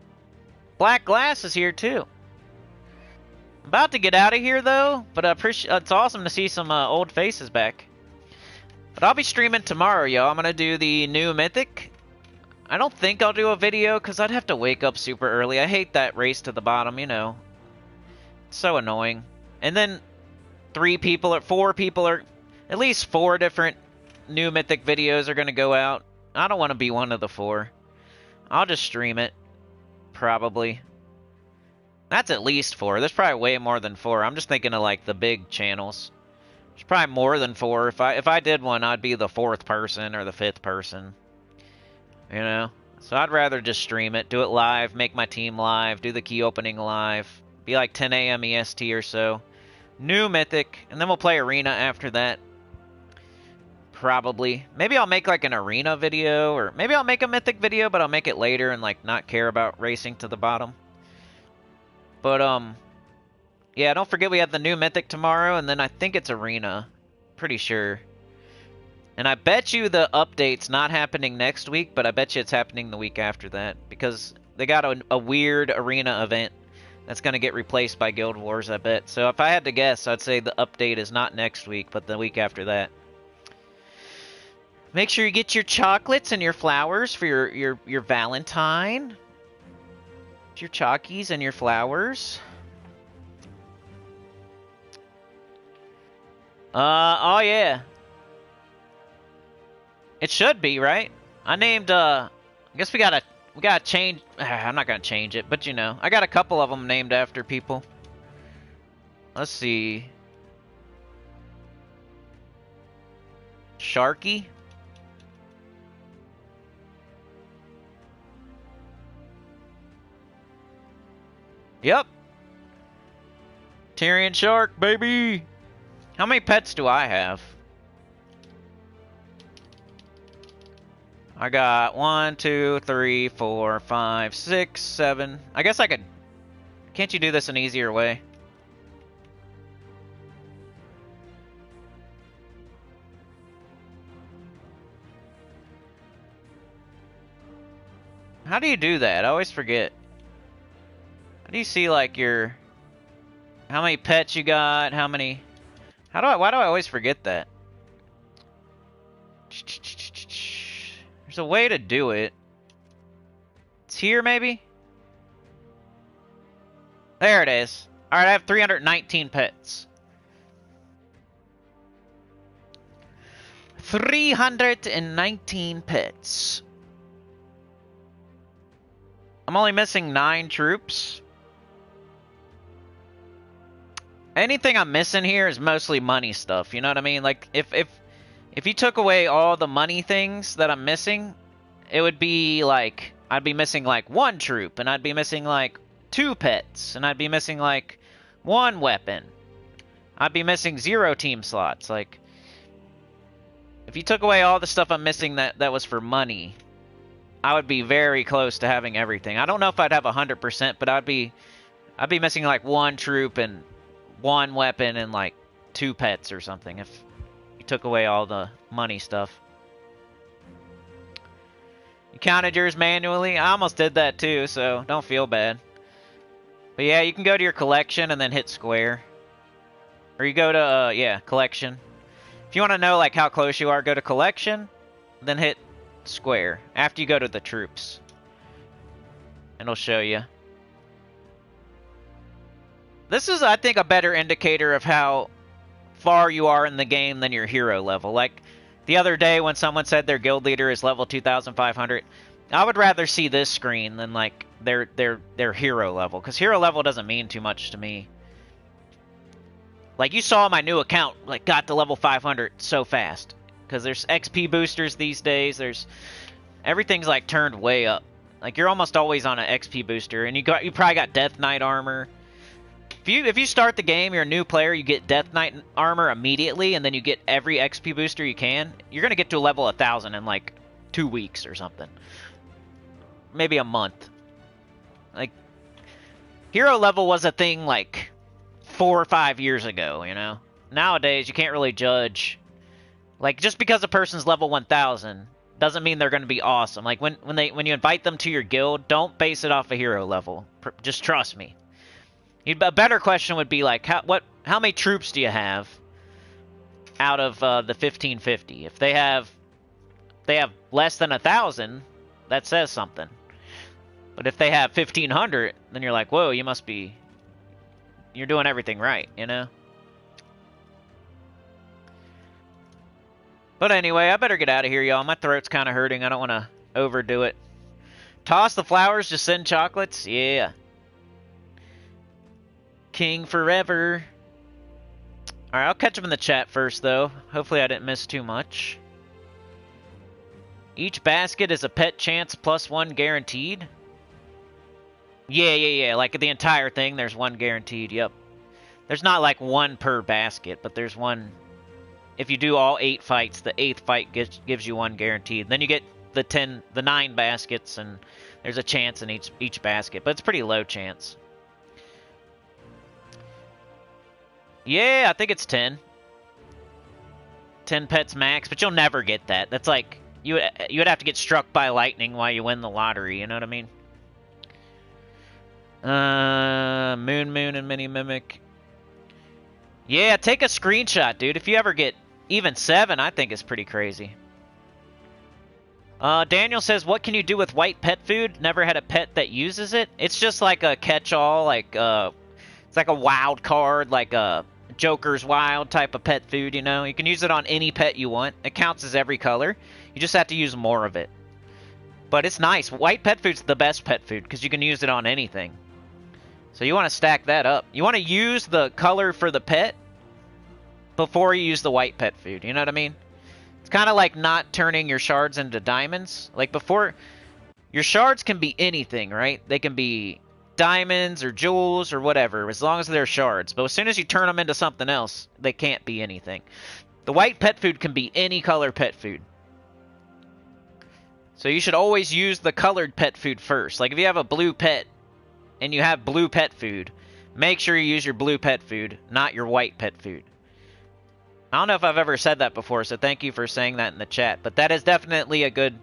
Black Glass is here, too. I'm about to get out of here, though, but it's awesome to see some old faces back. But I'll be streaming tomorrow, y'all. I'm going to do the new Mythic. I don't think I'll do a video, because I'd have to wake up super early. I hate that race to the bottom, you know. It's so annoying. And then 4 people, at least 4 different new Mythic videos are going to go out. I don't want to be one of the 4. I'll just stream it. Probably. That's at least 4. There's probably way more than 4. I'm just thinking of like the big channels. There's probably more than 4. If I did one, I'd be the 4th person or the 5th person. You know? So I'd rather just stream it, do it live, make my team live, do the key opening live. Be like 10 a.m. EST or so. New Mythic, and then we'll play Arena after that. Probably. Maybe I'll make like an Arena video, or maybe I'll make a Mythic video, but I'll make it later and like not care about racing to the bottom. But yeah, don't forget we have the new Mythic tomorrow, and then I think it's Arena. Pretty sure. And I bet you the update's not happening next week, but I bet you it's happening the week after that, because they got a weird Arena event that's going to get replaced by Guild Wars, I bet. So if I had to guess, I'd say the update is not next week, but the week after that. Make sure you get your chocolates and your flowers for your Valentine. Your chockies and your flowers. Oh yeah. It should be, right? I named, I guess we gotta change, I'm not gonna change it, but you know, I got a couple of them named after people. Let's see. Sharky? Yep. Tyrion Shark, baby! How many pets do I have? I got 1, 2, 3, 4, 5, 6, 7. I guess I could... Can't you do this an easier way? How do you do that? I always forget. How do you see like your... How many pets you got? How many... Why do I always forget that? There's a way to do it. It's here, maybe? There it is. Alright, I have 319 pets. 319 pets. I'm only missing 9 troops. Anything I'm missing here is mostly money stuff, you know what I mean? Like, if you took away all the money things that I'm missing, it would be like, I'd be missing like 1 troop, and I'd be missing like 2 pets, and I'd be missing like 1 weapon. I'd be missing 0 team slots. Like, if you took away all the stuff I'm missing that was for money, I would be very close to having everything. I don't know if I'd have 100%, but I'd be missing like 1 troop and 1 weapon and like 2 pets or something if you took away all the money stuff. You counted yours manually? I almost did that too, so don't feel bad. But yeah, you can go to your collection and then hit square. Or you go to, yeah, collection. If you want to know like how close you are, go to collection, then hit square after you go to the troops. and it'll show you. This is, I think, a better indicator of how far you are in the game than your hero level. Like, the other day when someone said their guild leader is level 2,500, I would rather see this screen than, like, their hero level. Because hero level doesn't mean too much to me. Like, you saw my new account, like, got to level 500 so fast. Because there's XP boosters these days. Everything's, like, turned way up. Like, you're almost always on an XP booster. And you probably got Death Knight armor. If you start the game, you're a new player, you get Death Knight armor immediately, and then you get every XP booster you can, you're going to get to a level 1,000 in, like, 2 weeks or something. Maybe a month. Like, hero level was a thing, like, 4 or 5 years ago, you know? Nowadays, you can't really judge. Like, just because a person's level 1,000 doesn't mean they're going to be awesome. Like, when you invite them to your guild, don't base it off a hero level. Just trust me. A better question would be like, how many troops do you have out of the 1550? If they have less than 1,000, that says something. But if they have 1,500, then you're like, whoa, you're doing everything right, you know? But anyway, I better get out of here, y'all. My throat's kind of hurting. I don't want to overdo it. Toss the flowers, just send chocolates? Yeah. King forever. Alright, I'll catch him in the chat first, though. Hopefully I didn't miss too much. Each basket is a pet chance plus 1 guaranteed? Yeah. Like the entire thing, there's 1 guaranteed, yep. There's not like 1 per basket, but there's 1. If you do all 8 fights, the 8th fight gives you 1 guaranteed. Then you get the 9 baskets, and there's a chance in each basket, but it's pretty low chance. Yeah, I think it's 10. 10 pets max, but you'll never get that. That's like, you would have to get struck by lightning while you win the lottery, you know what I mean? Moon and Mini Mimic. Yeah, take a screenshot, dude. If you ever get even 7, I think it's pretty crazy. Daniel says, what can you do with white pet food? Never had a pet that uses it. It's just like a catch-all, like, it's like a wild card, like a Joker's Wild type of pet food, you know? You can use it on any pet you want. It counts as every color. You just have to use more of it. But it's nice. White pet food's the best pet food because you can use it on anything. So you want to stack that up. You want to use the color for the pet before you use the white pet food. You know what I mean? It's kind of like not turning your shards into diamonds. Like before, your shards can be anything, right? They can be diamonds or jewels or whatever, as long as they're shards. But as soon as you turn them into something else, they can't be anything. The white pet food can be any color pet food. So you should always use the colored pet food first. Like if you have a blue pet and you have blue pet food, make sure you use your blue pet food, not your white pet food. I don't know if I've ever said that before, so thank you for saying that in the chat. But that is definitely a good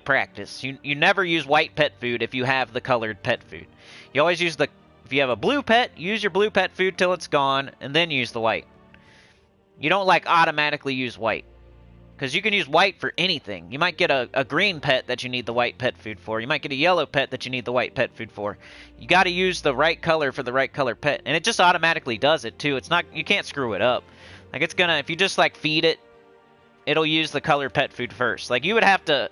practice. You never use white pet food if you have the colored pet food. You always use if you have a blue pet, use your blue pet food till it's gone, and then use the white. You don't, like, automatically use white. Because you can use white for anything. You might get a green pet that you need the white pet food for. You might get a yellow pet that you need the white pet food for. You got to use the right color for the right color pet. And it just automatically does it, too. You can't screw it up. Like, it's gonna, if you just, like, feed it, it'll use the colored pet food first. Like, you would have to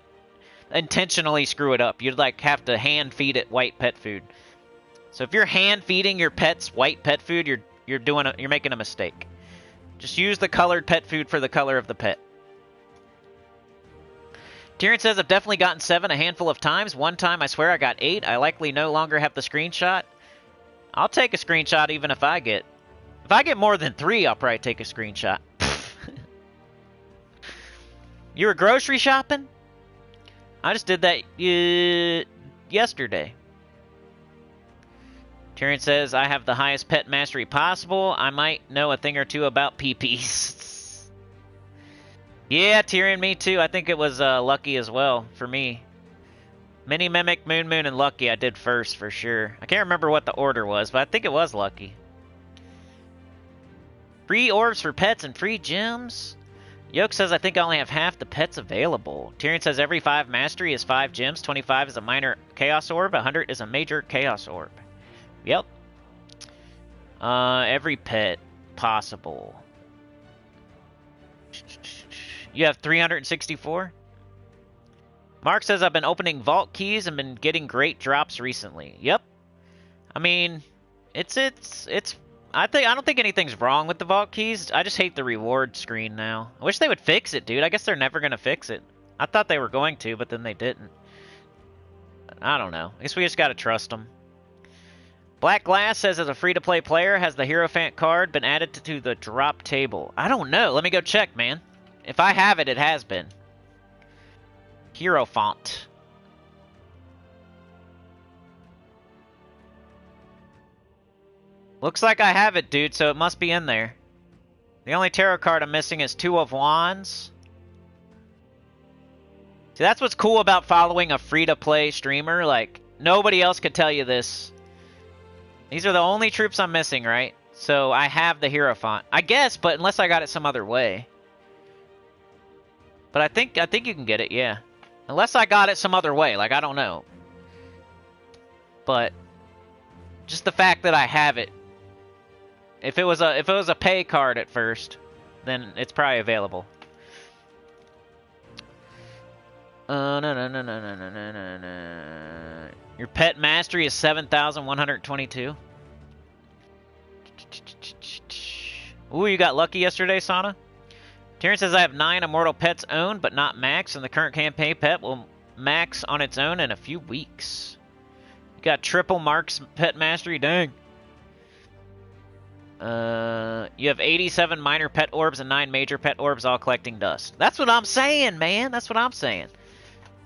intentionally screw it up. You'd, like, have to hand feed it white pet food. So if you're hand feeding your pets white pet food, you're making a mistake. Just use the colored pet food for the color of the pet. Tyrion says, I've definitely gotten 7 a handful of times. One time, I swear I got 8. I likely no longer have the screenshot. I'll take a screenshot even if I get more than 3, I'll probably take a screenshot. You were grocery shopping? I just did that yesterday. Tyrion says, I have the highest pet mastery possible. I might know a thing or two about PPs. Yeah, Tyrion, me too. I think it was Lucky as well, for me. Mini Mimic, Moon, and Lucky I did first, for sure. I can't remember what the order was, but I think it was Lucky. Free orbs for pets and free gems? Yoke says, I think I only have half the pets available. Tyrion says, every 5 mastery is 5 gems, 25 is a minor chaos orb, 100 is a major chaos orb. Yep. Every pet possible. You have 364? Mark says, I've been opening vault keys and been getting great drops recently. Yep. I mean, I don't think anything's wrong with the vault keys. I just hate the reward screen now. I wish they would fix it, dude. I guess they're never gonna fix it. I thought they were going to, but then they didn't. I don't know. I guess we just gotta trust them. Black Glass says, as a free-to-play player, has the Hierophant card been added to the drop table? I don't know. Let me go check, man. If I have it, it has been. Hierophant. Looks like I have it, dude, so it must be in there. The only tarot card I'm missing is 2 of Wands. See, that's what's cool about following a free-to-play streamer. Like, nobody else could tell you this. These are the only troops I'm missing, right? So I have the Hierophant. I guess, but unless I got it some other way. But I think you can get it, yeah. Unless I got it some other way, like, I don't know. But just the fact that I have it. If it was a pay card at first, then it's probably available. No. Your pet mastery is 7,122. Ooh, you got lucky yesterday, Sana. Tyrion says, I have 9 immortal pets owned, but not max, and the current campaign pet will max on its own in a few weeks. You got triple Mark's pet mastery, dang. You have 87 minor pet orbs and 9 major pet orbs, all collecting dust. That's what I'm saying, man. That's what I'm saying.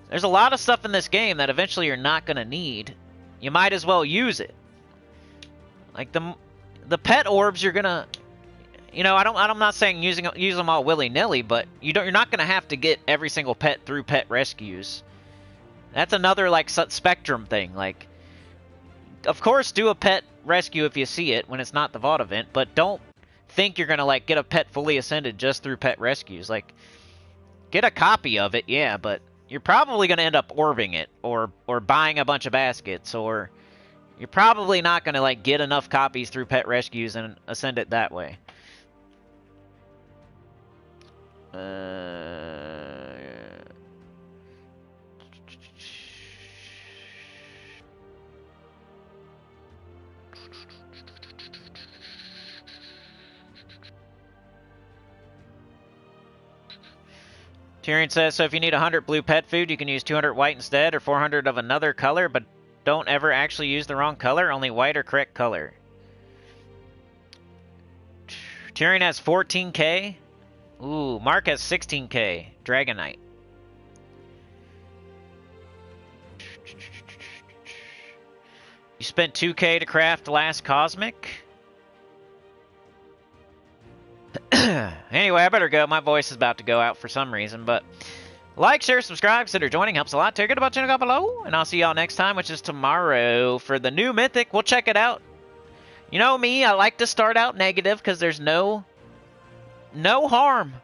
There's a lot of stuff in this game that eventually you're not gonna need. You might as well use it. Like the pet orbs, you're gonna, you know, I'm not saying use them all willy-nilly, but you're not gonna have to get every single pet through pet rescues. That's another like spectrum thing. Like, of course, do a pet rescue if you see it when it's not the vault event, but don't think you're gonna like get a pet fully ascended just through pet rescues. Like, get a copy of it, yeah, but you're probably gonna end up orbing it or buying a bunch of baskets, or you're probably not gonna like get enough copies through pet rescues and ascend it that way. Tyrion says, so if you need 100 blue pet food, you can use 200 white instead, or 400 of another color, but don't ever actually use the wrong color, only white or correct color. Tyrion has 14k. Ooh, Mark has 16k. Dragonite. You spent 2k to craft the last Cosmic? Anyway, I better go. My voice is about to go out for some reason, but like, share, subscribe, consider joining. Helps a lot. Take it about channel down below, and I'll see y'all next time, which is tomorrow for the new Mythic. We'll check it out. You know me, I like to start out negative because there's no harm.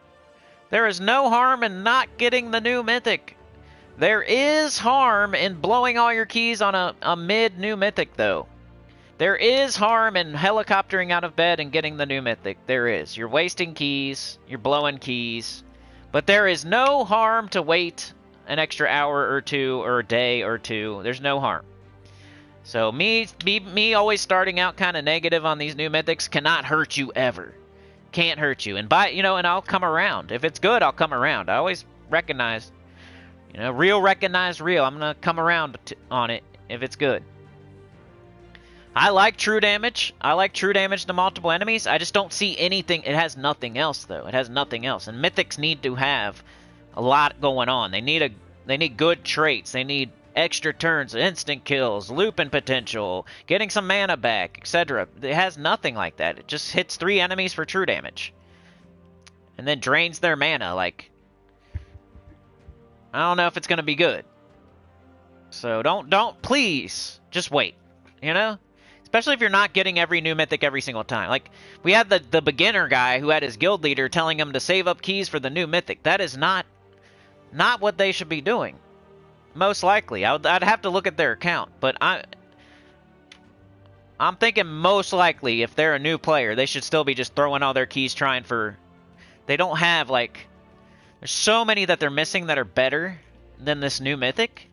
There is no harm in not getting the new Mythic. There is harm in blowing all your keys on a mid-new Mythic, though. There is harm in helicoptering out of bed and getting the new Mythic. There is. You're wasting keys. You're blowing keys. But there is no harm to wait an extra hour or two or a day or two. There's no harm. So me always starting out kind of negative on these new Mythics cannot hurt you ever. Can't hurt you. And and I'll come around. If it's good, I'll come around. I always recognize, real recognize real. I'm going to come around on it if it's good. I like true damage. I like true damage to multiple enemies. I just don't see anything. It has nothing else, though. It has nothing else. And Mythics need to have a lot going on. They need good traits. They need extra turns, instant kills, looping potential, getting some mana back, etc. It has nothing like that. It just hits 3 enemies for true damage. And then drains their mana. Like, I don't know if it's going to be good. So don't, please, just wait. Especially if you're not getting every new mythic every single time. Like, we had the beginner guy who had his guild leader telling him to save up keys for the new mythic. That is not what they should be doing. Most likely. I'd have to look at their account. But I'm thinking most likely, if they're a new player, they should still be just throwing all their keys trying for... They don't have, like... There's so many that they're missing that are better than this new mythic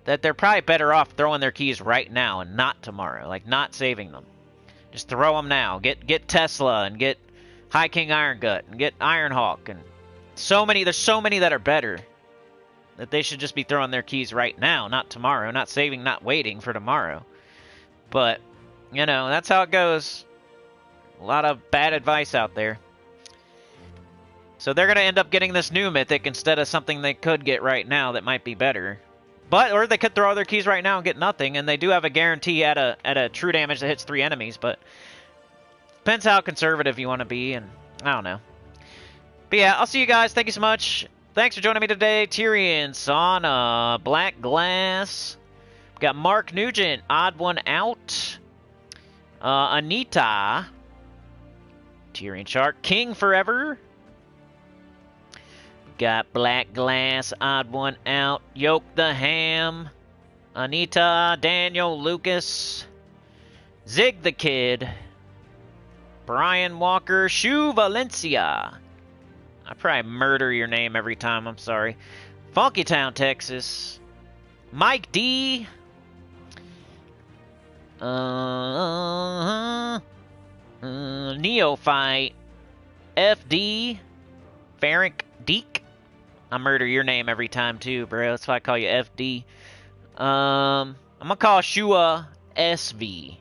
that they're probably better off throwing their keys right now and not tomorrow. Like, not saving them. Just throw them now. Get Tesla and get High King Iron Gut and get Iron Hawk. And there's so many that are better that they should just be throwing their keys right now, not tomorrow. Not saving, not waiting for tomorrow. But, you know, that's how it goes. A lot of bad advice out there. So they're going to end up getting this new mythic instead of something they could get right now that might be better. Or they could throw all their keys right now and get nothing, and they do have a guarantee at a true damage that hits 3 enemies, but depends how conservative you want to be, and I don't know. But yeah, I'll see you guys. Thank you so much. Thanks for joining me today. Tyrion, Sauna, Black Glass. We got Mark Nugent, Odd One Out. Anita. Tyrion Shark, King Forever. Got Black Glass, Odd One Out, Yoke the Ham, Anita, Daniel, Lucas, Zig the Kid, Brian Walker, Shu Valencia. I probably murder your name every time, I'm sorry. Funky Town, Texas. Mike D. Neophyte. FD. Ferenc Deek. I murder your name every time too, bro. That's why I call you FD. I'm gonna call Shua SV.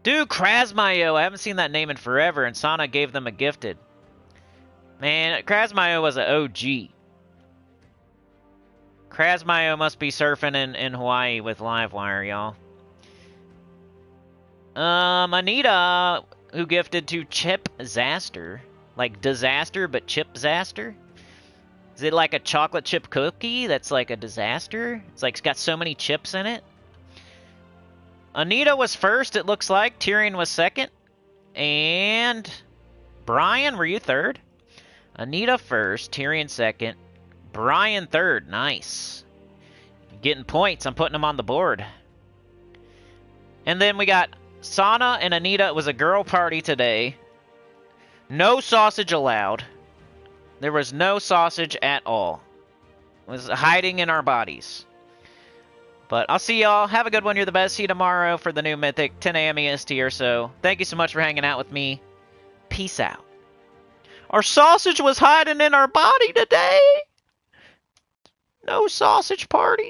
Dude, Krasmayo. I haven't seen that name in forever, and Sana gave them a gifted. Man, Krasmayo was an OG. Krasmayo must be surfing in Hawaii with Livewire, y'all. Anita, who gifted to Chip Zaster. Like disaster, but chip zaster? Is it like a chocolate chip cookie that's like a disaster? It's like it's got so many chips in it. Anita was first, it looks like. Tyrion was second. And Brian, were you third? Anita first, Tyrion second. Brian third. Nice. Getting points. I'm putting them on the board. And then we got Sana and Anita. It was a girl party today. No sausage allowed. There was no sausage at all. It was hiding in our bodies. But I'll see y'all. Have a good one. You're the best. See you tomorrow for the new Mythic, 10 a.m. EST or so. Thank you so much for hanging out with me. Peace out. Our sausage was hiding in our body today. No sausage party.